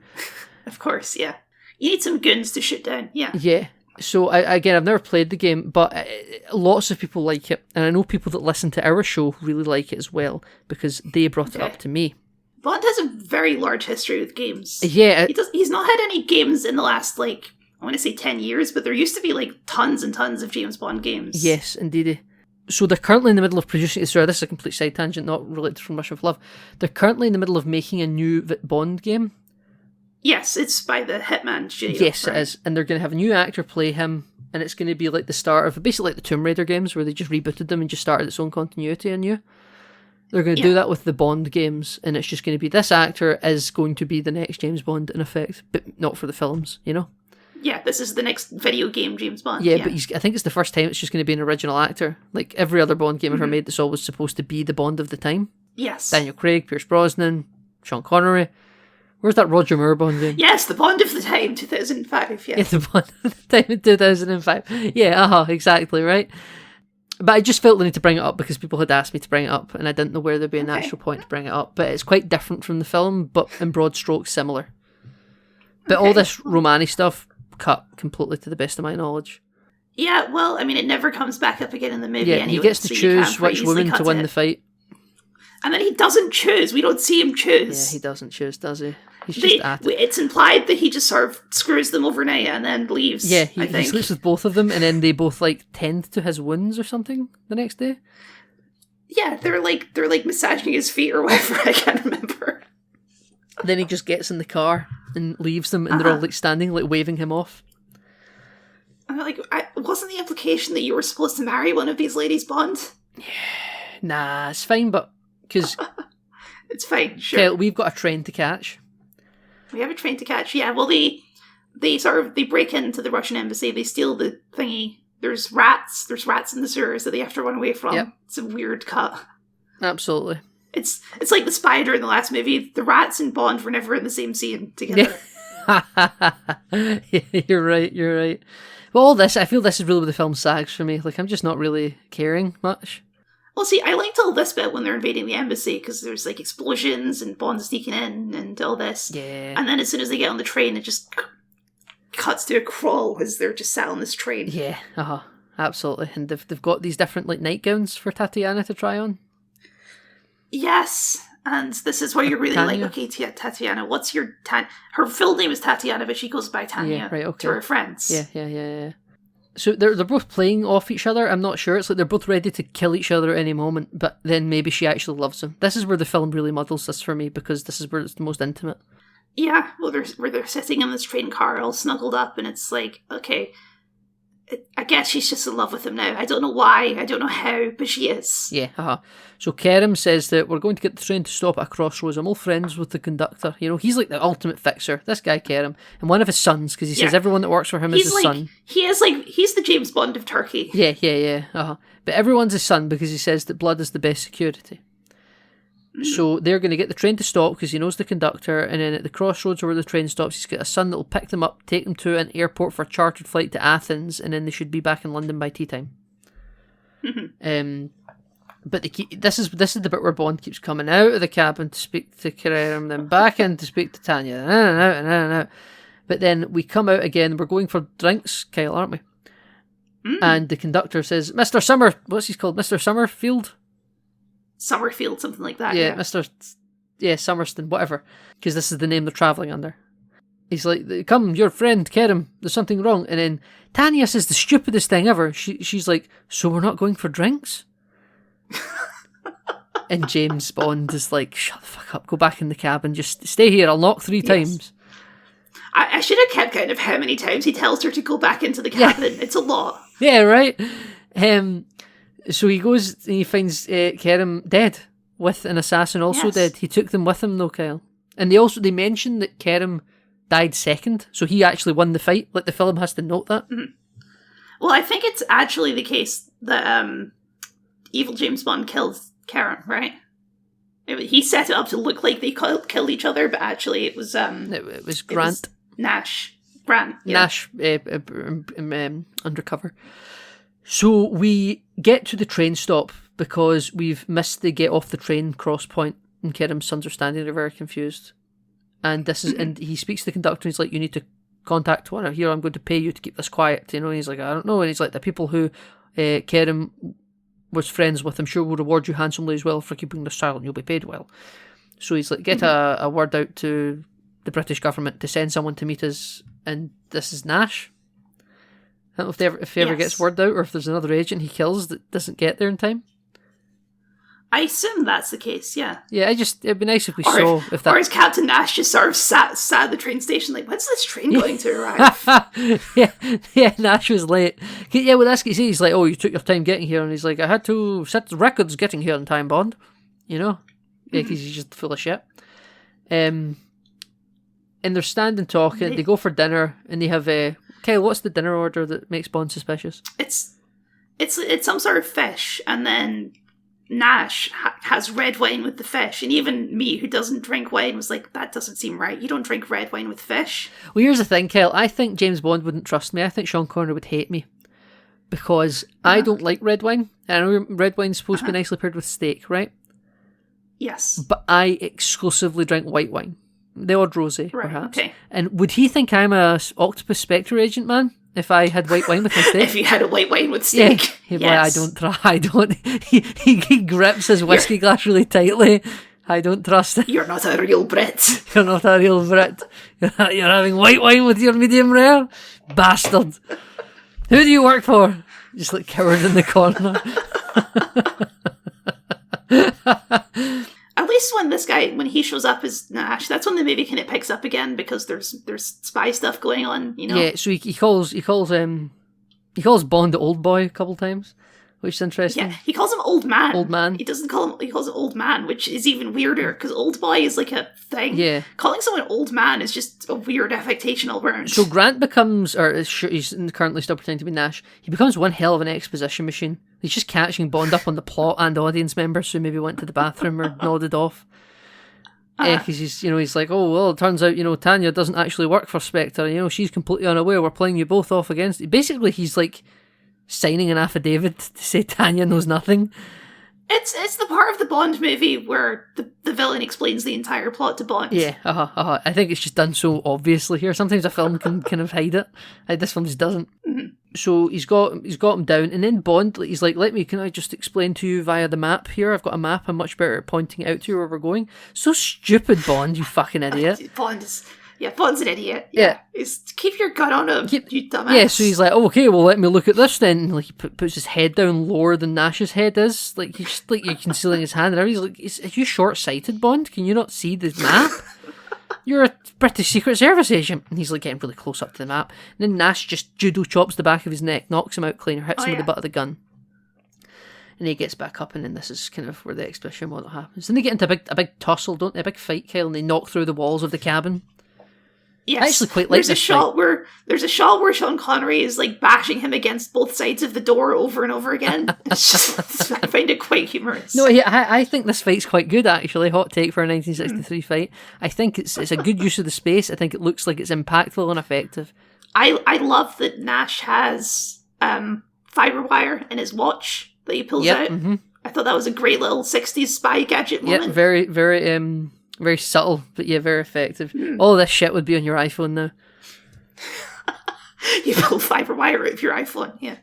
Of course, yeah. You need some goons to shoot down, yeah. Yeah. So, I've never played the game, but lots of people like it. And I know people that listen to our show really like it as well, because they brought it up to me. Bond has a very large history with games. Yeah. He's not had any games in the last, like, I want to say 10 years, but there used to be, like, tons and tons of James Bond games. Yes, indeed. So they're currently in the middle of producing... Sorry, this is a complete side tangent, not related to From Russia with Love. They're currently in the middle of making a new Bond game. Yes, it's by the Hitman studio. Yes, right? It is. And they're going to have a new actor play him, and it's going to be like the start of basically like the Tomb Raider games where they just rebooted them and just started its own continuity anew. They're going to do that with the Bond games, and it's just going to be this actor is going to be the next James Bond in effect, but not for the films, you know? Yeah, this is the next video game James Bond. Yeah, but I think it's the first time it's just going to be an original actor. Like every other Bond game ever made that's always supposed to be the Bond of the time. Yes. Daniel Craig, Pierce Brosnan, Sean Connery. Where's that Roger Moore Bond game? Yes, the Bond of the time, 2005, yeah. Yeah, the Bond of the time in 2005. Yeah, exactly, right? But I just felt the need to bring it up because people had asked me to bring it up, and I didn't know where there'd be an actual point to bring it up. But it's quite different from the film, but in broad strokes, similar. But all this Romani stuff, cut completely to the best of my knowledge. Yeah, well, I mean, it never comes back up again in the movie anyway. He gets to choose which woman to win the fight. And then he doesn't choose. We don't see him choose. Yeah, he doesn't choose, does he? He's just at it. It's implied that he just sort of screws them overnight and then leaves. Yeah, he sleeps with both of them, and then they both like tend to his wounds or something the next day. Yeah, they're like massaging his feet or whatever. I can't remember. Then he just gets in the car and leaves them, and they're all like standing, like waving him off. I'm like, wasn't the implication that you were supposed to marry one of these ladies, Bond? Nah, it's fine, but because it's fine, sure. we've got a train to catch. We have a train to catch. Yeah, well, they break into the Russian embassy. They steal the thingy. There's rats in the sewers that they have to run away from. Yep. It's a weird cut. Absolutely. It's like the spider in the last movie. The rats and Bond were never in the same scene together. Yeah, you're right. Well, all this, I feel this is really where the film sags for me. Like, I'm just not really caring much. Well, see, I liked all this bit when they're invading the embassy, because there's, like, explosions and Bond sneaking in and all this. Yeah. And then as soon as they get on the train, it just cuts to a crawl as they're just sat on this train. Yeah, absolutely. And they've got these different, like, nightgowns for Tatiana to try on. Yes, and this is where you're really Tanya. like, okay, Tatiana, what's your... Her full name is Tatiana, but she goes by Tanya Yeah, right, okay. to her friends. Yeah. So they're both playing off each other. I'm not sure. It's like they're both ready to kill each other at any moment, but then maybe she actually loves him. This is where the film really muddles this for me, because this is where it's the most intimate. Yeah, well, they're sitting in this train car all snuggled up, and it's like, okay, I guess she's just in love with him now. I don't know why, I don't know how, but she is. Yeah, So Kerem says that we're going to get the train to stop at a crossroads. I'm all friends with the conductor. You know, he's like the ultimate fixer, this guy Kerem. And one of his sons, because he says everyone that works for him is his son. He's the James Bond of Turkey. Yeah. But everyone's his son because he says that blood is the best security. So they're going to get the train to stop because he knows the conductor, and then at the crossroads where the train stops, he's got a son that will pick them up, take them to an airport for a chartered flight to Athens, and then they should be back in London by tea time. But this is the bit where Bond keeps coming out of the cabin to speak to Kerem, then back in to speak to Tanya, and out. But then we come out again. We're going for drinks, Kyle, aren't we? And the conductor says, "Mr. Summer, what's he called? Mr. Summerfield." Summerfield, something like that. Yeah, Mr. Summerston, whatever, because this is the name they're travelling under. He's like, "Come, your friend Kerem, there's something wrong." And then Tanya says the stupidest thing ever. She's like, "So we're not going for drinks?" And James Bond is like, "Shut the fuck up, go back in the cabin, just stay here, I'll knock 3 times." I should have kept count of how many times he tells her to go back into the cabin. It's a lot. Yeah, right. So he goes and he finds Kerem dead, with an assassin also dead. He took them with him though, Kyle. And they mentioned that Kerem died second, so he actually won the fight. Like, the film has to note that. Mm-hmm. Well, I think it's actually the case that evil James Bond killed Kerem, right? He set it up to look like they killed each other, but actually it was it was Grant. Nash. Grant. Yeah. Nash undercover. So we get to the train stop because we've missed the get off the train cross point, and Kerem's sons are standing there very confused. And this is, and he speaks to the conductor, and he's like, "You need to contact one here. I'm going to pay you to keep this quiet." You know, and he's like, "I don't know." And he's like, "The people who Kerem was friends with, I'm sure will reward you handsomely as well for keeping this silent. You'll be paid well." So he's like, "Get a word out to the British government to send someone to meet us." And this is Nash. I don't know if he ever gets word out, or if there's another agent he kills that doesn't get there in time. I assume that's the case, yeah. Yeah, it'd be nice if we saw if that. Or is Captain Nash just sort of sat at the train station like, when's this train going to arrive? yeah, Nash was late. Yeah, well, that's what he's like, "Oh, you took your time getting here," and he's like, "I had to set the records getting here in time, Bond." You know, because he's just full of shit. And they're standing talking. They go for dinner, and they have Kyle, what's the dinner order that makes Bond suspicious? It's some sort of fish, and then Nash has red wine with the fish, and even me, who doesn't drink wine, was like, that doesn't seem right. You don't drink red wine with fish. Well, here's the thing, Kyle. I think James Bond wouldn't trust me. I think Sean Connery would hate me, because I don't like red wine. I know red wine's supposed to be nicely paired with steak, right? Yes. But I exclusively drink white wine. The odd rosé, perhaps. Okay. And would he think I'm a Octopus Spectre agent, man? If I had white wine with my steak? If you had a white wine with steak. Yeah. He'd be like, I don't. He grips his whiskey glass really tightly. I don't trust it. You're not a real Brit. You're not a real Brit. You're having white wine with your medium rare? Bastard. Who do you work for? Just like coward in the corner. At least when he shows up as Nash, that's when the movie kind of picks up again, because there's spy stuff going on, you know? Yeah, so he calls He calls Bond old boy a couple times, which is interesting. Yeah, he calls him old man. Old man. He doesn't call him. He calls him old man, which is even weirder because old boy is like a thing. Yeah. Calling someone old man is just a weird affectational word. So Grant becomes, or he's currently still pretending to be Nash. He becomes one hell of an exposition machine. He's just catching Bond up on the plot and audience members who maybe went to the bathroom or nodded off. Because he's like, oh well, it turns out Tanya doesn't actually work for Spectre. She's completely unaware. We're playing you both off against. Basically, he's like signing an affidavit to say Tanya knows nothing. It's the part of the Bond movie where the villain explains the entire plot to Bond. Yeah, I think it's just done so obviously here. Sometimes a film can kind of hide it. This film just doesn't. Mm-hmm. So he's got him down, and then Bond, he's like, can I just explain to you via the map here? I've got a map. I'm much better at pointing out to you where we're going. So stupid, Bond, you fucking idiot. Bond's an idiot. Yeah. Keep your gun on him, you dumbass. Yeah, so he's like, oh, okay, well, let me look at this then. And, like, he puts his head down lower than Nash's head is. Like, he's just, like, you're concealing his hand. And he's like, are you short-sighted, Bond? Can you not see the map? You're a British Secret Service agent. And he's, like, getting really close up to the map. And then Nash just judo chops the back of his neck, knocks him out clean, or hits him with the butt of the gun. And he gets back up, and then this is kind of where the exposition model happens. Then they get into a big tussle, don't they? A big fight, Kyle, and they knock through the walls of the cabin. Yes. I actually quite like there's this a shot where Sean Connery is like bashing him against both sides of the door over and over again. It's just, I find it quite humorous. No, I think this fight's quite good actually. Hot take for a 1963 fight. I think it's a good use of the space. I think it looks like it's impactful and effective. I love that Nash has fiber wire in his watch that he pulls out. Mm-hmm. I thought that was a great little 60s spy gadget moment. Yeah, very, very very subtle, but yeah, very effective. All this shit would be on your iPhone now. You pull fiber wire out of your iPhone, yeah.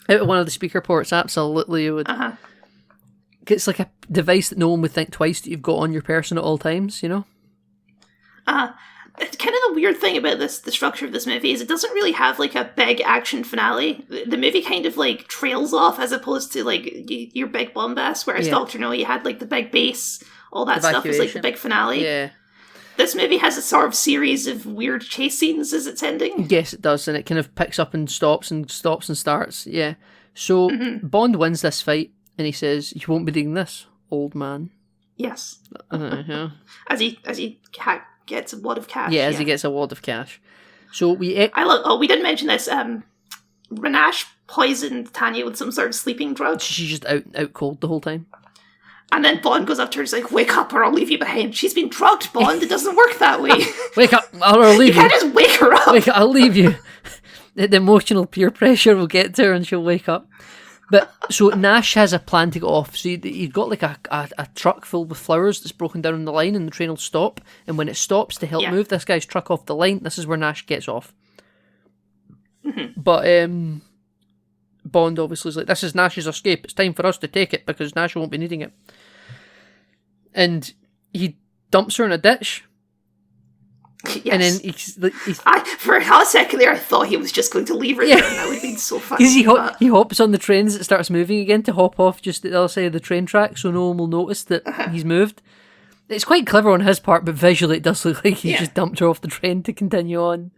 Out of one of the speaker ports, absolutely you would. It's like a device that no one would think twice that you've got on your person at all times, It's kind of the weird thing about the structure of this movie is it doesn't really have like a big action finale. The movie kind of like trails off as opposed to like your big bombast, whereas Doctor No, you had like the big base. All that stuff is like the big finale. Yeah. This movie has a sort of series of weird chase scenes as its ending. Yes, it does, and it kind of picks up and stops and starts. Yeah. So Bond wins this fight, and he says, "You won't be doing this, old man." Yes. Yeah. As he gets a wad of cash. Yeah, as he gets a wad of cash. So we didn't mention this. Nash poisoned Tanya with some sort of sleeping drug. She's just out cold the whole time. And then Bond goes up to her and is like, wake up or I'll leave you behind. She's been drugged, Bond. It doesn't work that way. Wake up or I'll leave you. You can't just wake her up. Wake up, I'll leave you. The emotional peer pressure will get to her and she'll wake up. But so Nash has a plan to get off. So you've got like a truck filled with flowers that's broken down on the line, and the train will stop. And when it stops to help move this guy's truck off the line, this is where Nash gets off. Mm-hmm. But Bond obviously is like, this is Nash's escape. It's time for us to take it because Nash won't be needing it. And he dumps her in a ditch. Yes. And then he's for a hot second there, I thought he was just going to leave her there, and that would have been so funny. Because he hops on the train as it starts moving again to hop off just at the other side of the train track so no one will notice that he's moved. It's quite clever on his part, but visually it does look like he's just dumped her off the train to continue on.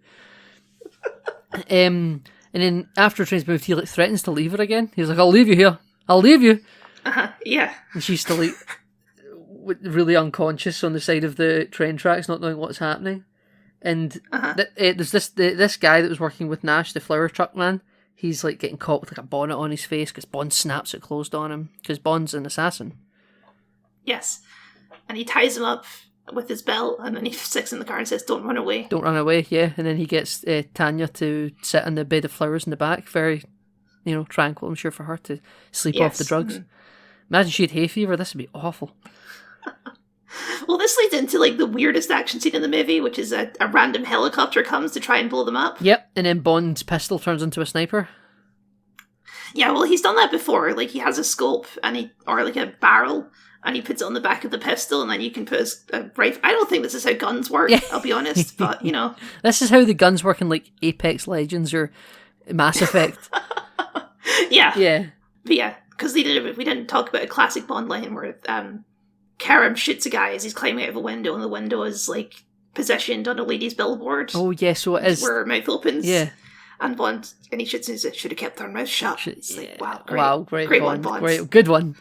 And then after the train's moved, he threatens to leave her again. He's like, I'll leave you here. I'll leave you. Yeah. And she's still really unconscious on the side of the train tracks, not knowing what's happening. And there's this guy that was working with Nash, the flower truck man. He's like getting caught with like a bonnet on his face because Bond snaps it closed on him because Bond's an assassin. Yes, and he ties him up with his belt, and then he sticks in the car and says, "Don't run away." Don't run away. Yeah, and then he gets Tanya to sit on the bed of flowers in the back. Very, tranquil. I'm sure for her to sleep off the drugs. Imagine she had hay fever. This would be awful. Well, this leads into like the weirdest action scene in the movie, which is a random helicopter comes to try and blow them up. Yep, and then Bond's pistol turns into a sniper. Yeah, well, he's done that before. Like, he has a scope or like a barrel, and he puts it on the back of the pistol, and then you can put a rifle. I don't think this is how guns work, I'll be honest, but, This is how the guns work in, like, Apex Legends or Mass Effect. Yeah. Yeah. But yeah, because we didn't talk about a classic Bond line where Karam shoots a guy as he's climbing out of a window, and the window is, like, positioned on a lady's billboard. Oh, yeah, so it is. Where her mouth opens. Yeah. And Bond, and he should have kept her mouth shut. It's like, wow, great. Wow, great one, Bond. Bond. Great, good one.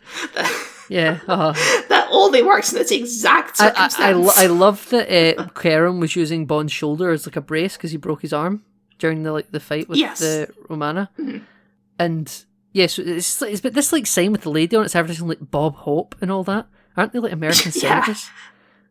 Yeah. That only works in this exact circumstance. I love that Karen was using Bond's shoulder as like a brace because he broke his arm during the fight with the Romana. Mm-hmm. And yes, it's but this like sign with the lady on it's advertising like Bob Hope and all that. Aren't they like American senators?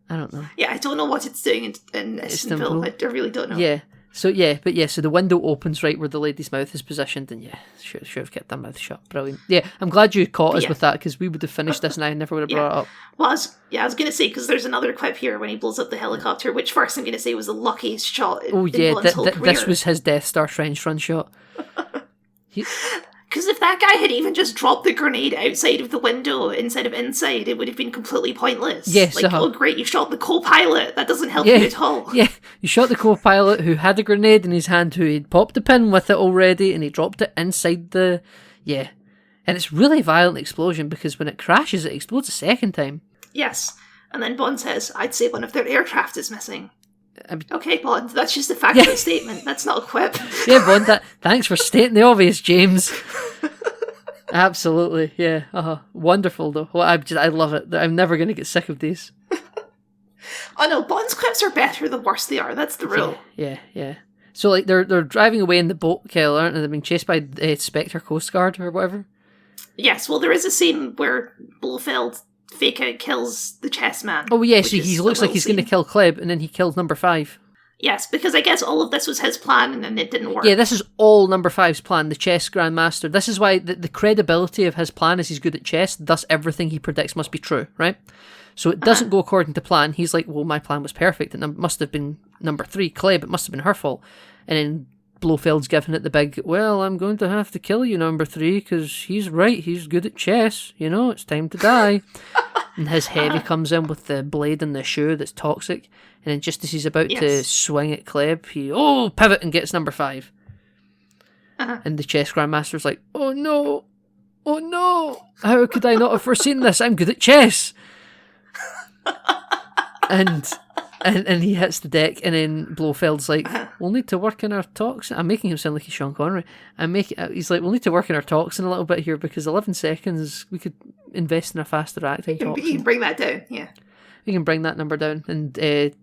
I don't know. Yeah, I don't know what it's doing in Istanbul. I really don't know. Yeah. So the window opens right where the lady's mouth is positioned, and should have kept their mouth shut. Brilliant. Yeah, I'm glad you caught us with that because we would have finished this and I never would have brought it up. Well, I was going to say because there's another clip here when he blows up the helicopter, which first I'm going to say was the luckiest shot. This was his Death Star trench run shot. Because if that guy had even just dropped the grenade outside of the window instead of inside, it would have been completely pointless. Yes, oh great, you shot the co-pilot. That doesn't help you at all. Yeah, you shot the co-pilot who had a grenade in his hand, who he'd popped a pin with it already, and he dropped it inside the... Yeah. And it's really violent explosion, because when it crashes, it explodes a second time. Yes. And then Bond says, I'd say one of their aircraft is missing. Okay, Bond, that's just a factual statement. That's not a quip. Yeah, Bond, thanks for stating the obvious, James. Absolutely, yeah. Wonderful, though. Well, I love it. I'm never going to get sick of these. Oh no, Bond's quips are better the worse they are. That's the rule. Yeah. So, like, they're driving away in the boat, Kyle, aren't they? They're being chased by Spectre Coast Guard or whatever. Yes, well, there is a scene where Blofeld fake out kills the chess man. Oh, yeah, so he looks like he's going to kill Kleb, and then he kills number 5. Yes, because I guess all of this was his plan, and then it didn't work. Yeah, this is all number 5's plan, the chess grandmaster. This is why the credibility of his plan is he's good at chess, thus everything he predicts must be true, right? So it doesn't go according to plan. He's like, well, my plan was perfect, and it must have been number 3, Kleb, it must have been her fault. And then Blofeld's giving it the big, well, I'm going to have to kill you, number 3, because he's right, he's good at chess, it's time to die. And his heavy comes in with the blade in the shoe that's toxic, and then just as he's about to swing at Kleb, he pivot and gets number 5. And the chess grandmaster's like, oh no, how could I not have foreseen this? I'm good at chess. And he hits the deck, and then Blofeld's like, we'll need to work in our toxin. I'm making him sound like he's Sean Connery. He's like, we'll need to work in our toxin a little bit here, because 11 seconds, we could invest in a faster acting toxin. You can bring that down, yeah. We can bring that number down. And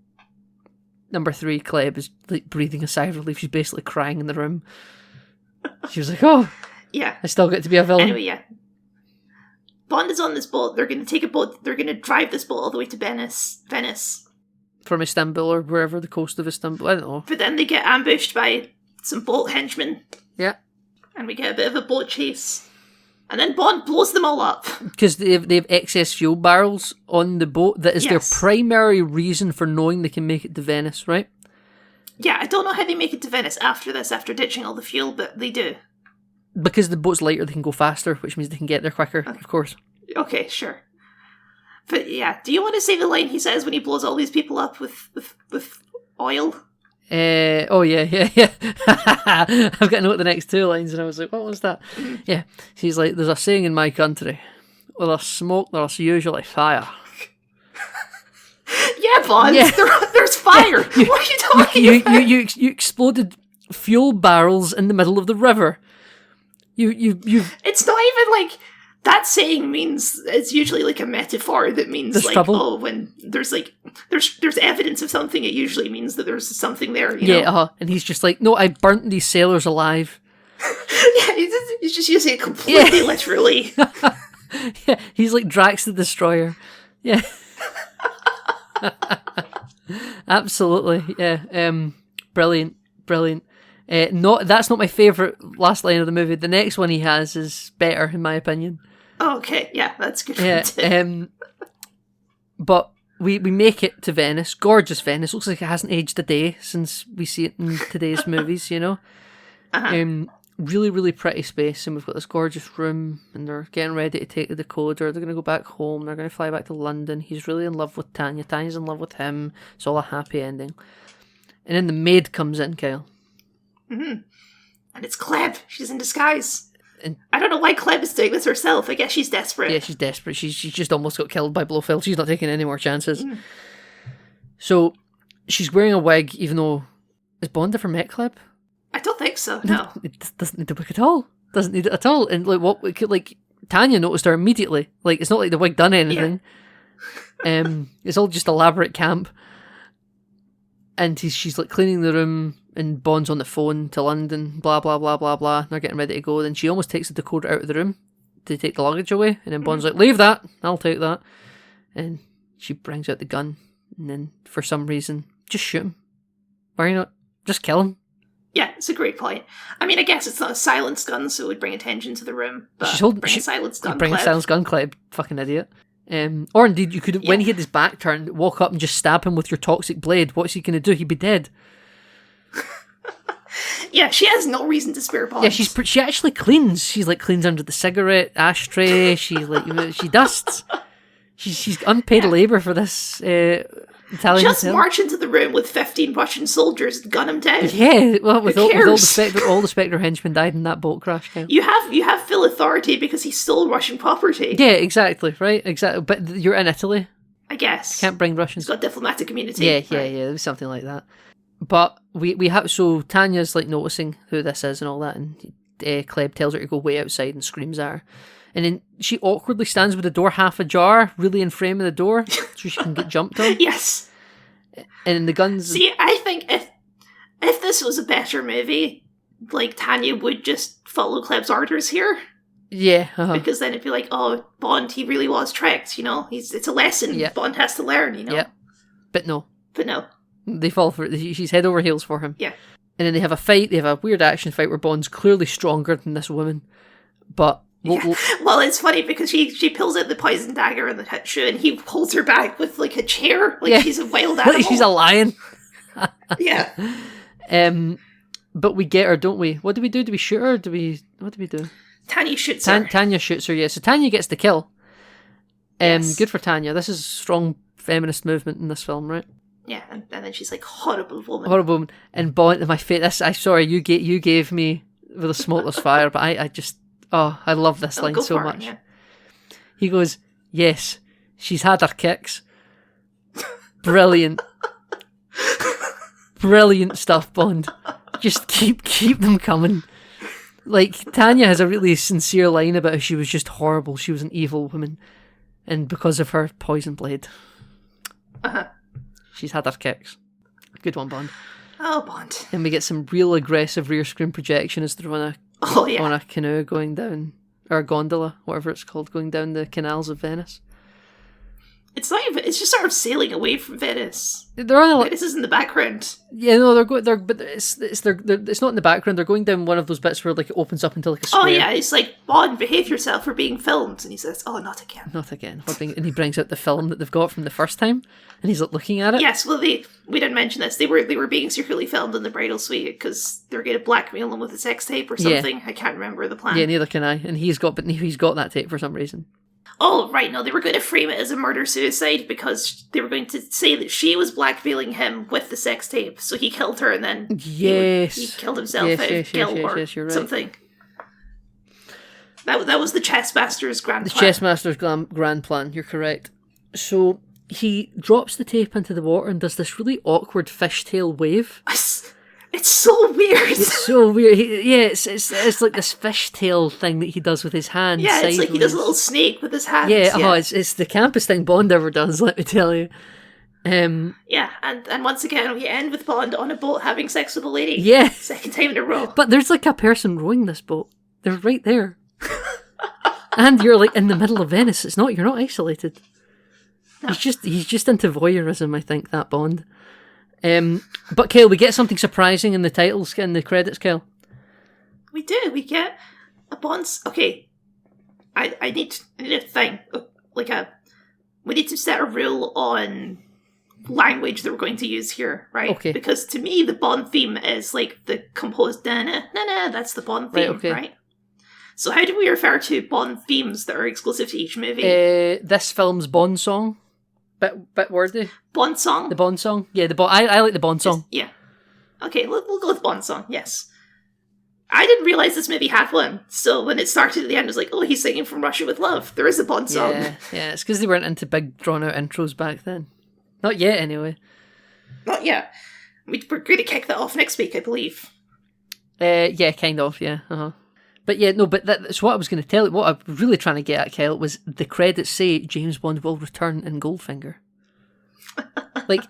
number 3, Kleb, is like breathing a sigh of relief. She's basically crying in the room. She was like, yeah, I still get to be a villain. Anyway, yeah. Bond is on this boat. They're going to take a boat. They're going to drive this boat all the way to Venice. From Istanbul or wherever, the coast of Istanbul. I don't know. But then they get ambushed by some boat henchmen. Yeah. And we get a bit of a boat chase. And then Bond blows them all up. Because they have excess fuel barrels on the boat. That is their primary reason for knowing they can make it to Venice, right? Yeah, I don't know how they make it to Venice after this, after ditching all the fuel, but they do. Because the boat's lighter, they can go faster, which means they can get there quicker, of course. Okay, sure. But yeah, do you want to say the line he says when he blows all these people up with oil? Oh yeah. I've got to note the next 2 lines, and I was like, what was that? Yeah, he's like, there's a saying in my country, well, there's smoke, there's usually fire. Yeah, Bond, there's fire. What are you talking about? You exploded fuel barrels in the middle of the river. You. It's not even like... That saying means, it's usually like a metaphor that means there's like, trouble. When there's like, there's evidence of something, it usually means that there's something there, you know? And he's just like, no, I burnt these sailors alive. Yeah, he's just using it completely literally. Yeah, he's like Drax the Destroyer. Yeah. Absolutely, yeah. Brilliant. That's not my favourite last line of the movie. The next one he has is better, in my opinion. Oh, okay, yeah, that's good. Yeah, but we make it to Venice, gorgeous Venice. Looks like it hasn't aged a day since we see it in today's movies. Really, really pretty space, and we've got this gorgeous room, and they're getting ready to take the decoder. They're going to go back home. They're going to fly back to London. He's really in love with Tanya. Tanya's in love with him. It's all a happy ending. And then the maid comes in, Kyle. Mm-hmm. And it's Kleb. She's in disguise. And I don't know why Kleb is doing this herself. I guess she's desperate. Yeah, she's desperate. She's just almost got killed by Blofeld. She's not taking any more chances. So she's wearing a wig, even though... Has Bond ever met Kleb? I don't think so. No. It doesn't need the wig at all. Doesn't need it at all. And like Tanya noticed her immediately. Like, it's not like the wig done anything. It's all just elaborate camp. And she's like cleaning the room, and Bond's on the phone to London, blah blah blah blah blah. They're getting ready to go. Then she almost takes the decoder out of the room to take the luggage away, and then Bond's like, "Leave that, I'll take that." And she brings out the gun, and then for some reason, just shoot him. Why not? Just kill him. Yeah, it's a great point. I mean, I guess it's not a silenced gun, so it would bring attention to the room. But bring a silenced gun. Bring a silenced gun, Cleb. Fucking idiot. Or indeed, you could, when he had his back turned, walk up and just stab him with your toxic blade. What's he going to do? He'd be dead. Yeah, she has no reason to spare Bond. Yeah, she actually cleans. She's like cleans under the cigarette ashtray. She like she dusts. She's unpaid labour for this Italian. Just march into the room with 15 Russian soldiers and gun him down. Yeah, well, with all the Spectre henchmen died in that boat crash. Kyle. You have full authority because he stole Russian property. Yeah, exactly, right, exactly. But you're in Italy. I guess. Can't bring Russians. He's got diplomatic immunity. Yeah, it was something like that. But we have, so Tanya's like noticing who this is and all that, and Cleb tells her to go way outside and screams at her. And then she awkwardly stands with the door half ajar, really in frame of the door, so she can get jumped on. Yes. And then the guns... See, I think if this was a better movie, like, Tanya would just follow Kleb's orders here. Yeah. Because then it'd be like, oh, Bond, he really was tricked, you know? It's a lesson Bond has to learn, you know? Yeah. But no. They fall for it. She's head over heels for him. Yeah. And then they have a fight. They have a weird action fight where Bond's clearly stronger than this woman. But... Well, it's funny because she pulls out the poison dagger in the shoe and he holds her back with like a chair, like she's a wild animal. Like she's a lion. Yeah. But we get her, don't we? What do we do? Do we shoot her? What do we do? Tanya shoots her. Tanya shoots her, yeah. So Tanya gets the kill. Yes. Good for Tanya. This is strong feminist movement in this film, right? Yeah, and then she's like, horrible woman. Horrible woman. And Bond, my face. You gave me with a smokeless fire, but I just. Oh, I love this line so much. Yeah. He goes, "Yes, she's had her kicks. Brilliant. Brilliant stuff, Bond. Just keep them coming." Like, Tanya has a really sincere line about how she was just horrible. She was an evil woman. And because of her poison blade. She's had her kicks. Good one, Bond. Oh, Bond. And we get some real aggressive rear screen projection as they're on a canoe going down, or a gondola, whatever it's called, going down the canals of Venice. It's not even. It's just sort of sailing away from Venice. They're on Venice is in the background. Yeah, no, but it's not in the background. They're going down one of those bits where like it opens up into like a square. Oh yeah, it's like, Bond, behave yourself. We're being filmed, and he says, "Oh, not again." Not again. And he brings out the film that they've got from the first time, and he's like looking at it. Yes, well, we didn't mention this. They were being secretly filmed in the bridal suite because they were going to blackmail him with a sex tape or something. Yeah. I can't remember the plan. Yeah, neither can I. And he's got that tape for some reason. Oh, right, no, they were going to frame it as a murder-suicide because they were going to say that she was blackmailing him with the sex tape, so he killed her and then he killed himself out of guilt or you're right. Something. That was the chessmaster's grand plan. The chessmaster's grand plan, you're correct. So he drops the tape into the water and does this really awkward fishtail wave. It's so weird. It's so weird. It's like this fishtail thing that he does with his hand. Yeah, sideways. It's like he does a little snake with his hands. Yeah, it's the campest thing Bond ever does, let me tell you. Yeah, and once again we end with Bond on a boat having sex with a lady. Yeah. Second time in a row. But there's like a person rowing this boat. They're right there. And you're like in the middle of Venice. You're not isolated. No. He's just into voyeurism, I think, that Bond. But Kyle, we get something surprising in the titles, in the credits, Kyle. We do. We get a Bond's. Okay, I need a thing we need to set a rule on language that we're going to use here, right? Okay. Because to me, the Bond theme is like the composed na na na na. That's the Bond theme, right? So how do we refer to Bond themes that are exclusive to each movie? This film's Bond song. Bit wordy. Bond song? The Bond song. Yeah, I like the Bond song. Yeah. Okay, we'll go with Bond song, yes. I didn't realise this movie had one, so when it started at the end, I was like, oh, he's singing From Russia With Love. There is a Bond song. Yeah, it's because they weren't into big, drawn-out intros back then. Not yet, anyway. Not yet. We're going to kick that off next week, I believe. Yeah, kind of, yeah. Uh-huh. But yeah, no, but that's what I was going to tell you. What I was really trying to get at, Kyle, was the credits say James Bond will return in Goldfinger. Like,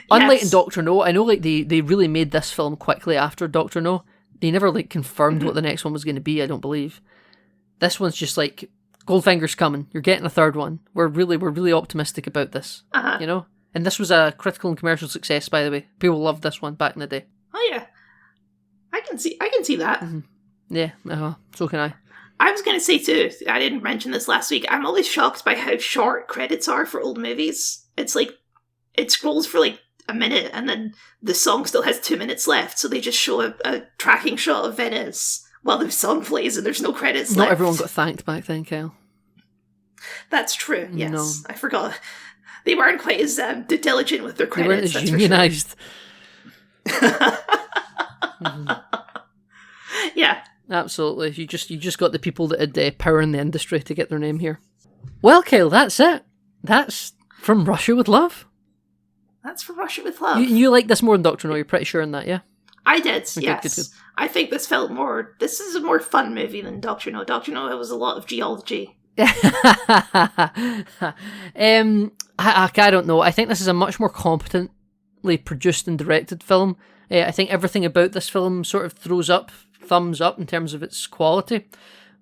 unlike in Doctor No, I know like they really made this film quickly after Doctor No. They never like confirmed what the next one was going to be, I don't believe. This one's just like, Goldfinger's coming. You're getting a third one. We're really optimistic about this. You know? And this was a critical and commercial success, by the way. People loved this one back in the day. Oh yeah. I can see that. Mm-hmm. Yeah, so can I. I was going to say too, I didn't mention this last week, I'm always shocked by how short credits are for old movies. It's like, it scrolls for like a minute and then the song still has 2 minutes left, so they just show a tracking shot of Venice while the song plays and there's no credits left. Not everyone got thanked back then, Kyle. That's true, yes. No. I forgot. They weren't quite as diligent with their credits. They weren't as unionised. Yeah. Absolutely. You just got the people that had power in the industry to get their name here. Well, Kyle, that's it. That's From Russia with Love. That's From Russia with Love. You like this more than Doctor No, you're pretty sure in that, yeah? I did, Okay, yes. good. I think this is a more fun movie than Doctor No. Doctor No was a lot of geology. I don't know. I think this is a much more competently produced and directed film. I think everything about this film sort of throws up thumbs up in terms of its quality,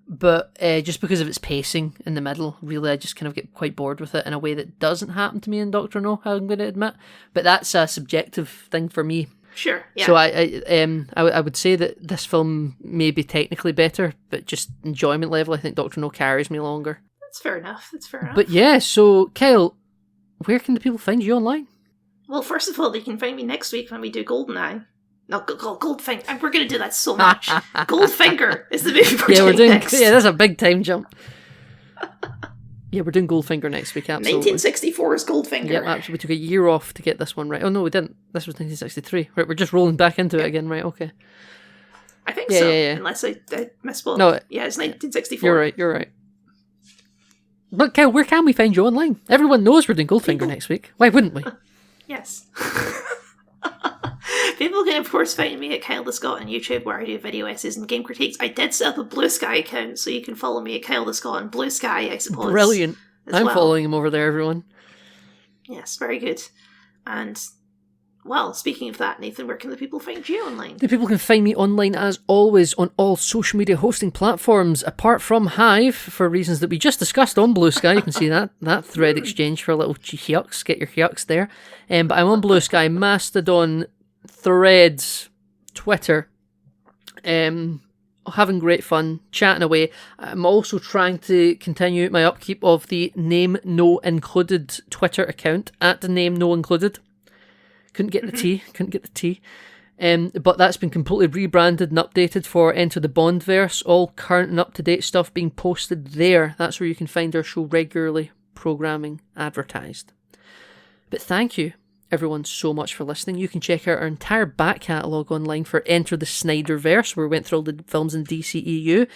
but just because of its pacing in the middle, really I just kind of get quite bored with it in a way that doesn't happen to me in Doctor No, I'm going to admit, but that's a subjective thing for me. Sure, yeah. So I would say that this film may be technically better, but just enjoyment level, I think Doctor No carries me longer. That's fair enough. But yeah, so Kyle, where can the people find you online? Well, first of all, they can find me next week when we do GoldenEye. No, Goldfinger. We're going to do that so much. Goldfinger is the movie we're doing next. Yeah, that's a big time jump. Yeah, we're doing Goldfinger next week, absolutely. 1964's Goldfinger. Yeah, absolutely. We took a year off to get this one right. Oh, no, we didn't. This was 1963. Right, we're just rolling back into it again, right? Okay. I think so, unless I misspoke. No, yeah, it's 1964. You're right. But, Kyle, where can we find you online? Everyone knows we're doing Goldfinger next week. Why wouldn't we? Yes. People can, of course, find me at Kyle the Scott on YouTube, where I do video essays and game critiques. I did set up a Blue Sky account, so you can follow me at Kyle the Scott on Blue Sky, I suppose. Brilliant. I'm following him over there, everyone. Yes, very good. And, well, speaking of that, Nathan, where can the people find you online? The people can find me online, as always, on all social media hosting platforms, apart from Hive, for reasons that we just discussed on Blue Sky. You can see that thread exchange for a little hyucks. Get your hyucks there. But I'm on Blue Sky, Mastodon, Threads, Twitter, having great fun, chatting away. I'm also trying to continue my upkeep of the Name No Included Twitter account, at the Name No Included. Couldn't get the T. But that's been completely rebranded and updated for Enter the BondVerse. All current and up-to-date stuff being posted there. That's where you can find our show regularly, programming advertised. But thank you, everyone, so much for listening. You can check out our entire back catalogue online for Enter the Snyderverse, where we went through all the films in DCEU.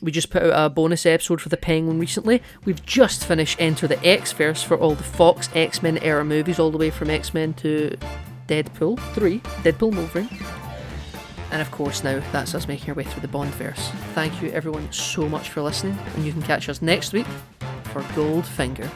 We just put out a bonus episode for the Penguin recently. We've just finished Enter the X-Verse for all the Fox X-Men era movies, all the way from X-Men to Deadpool 3, Deadpool Wolverine. And of course now, that's us making our way through the BondVerse. Thank you everyone so much for listening, and you can catch us next week for Goldfinger.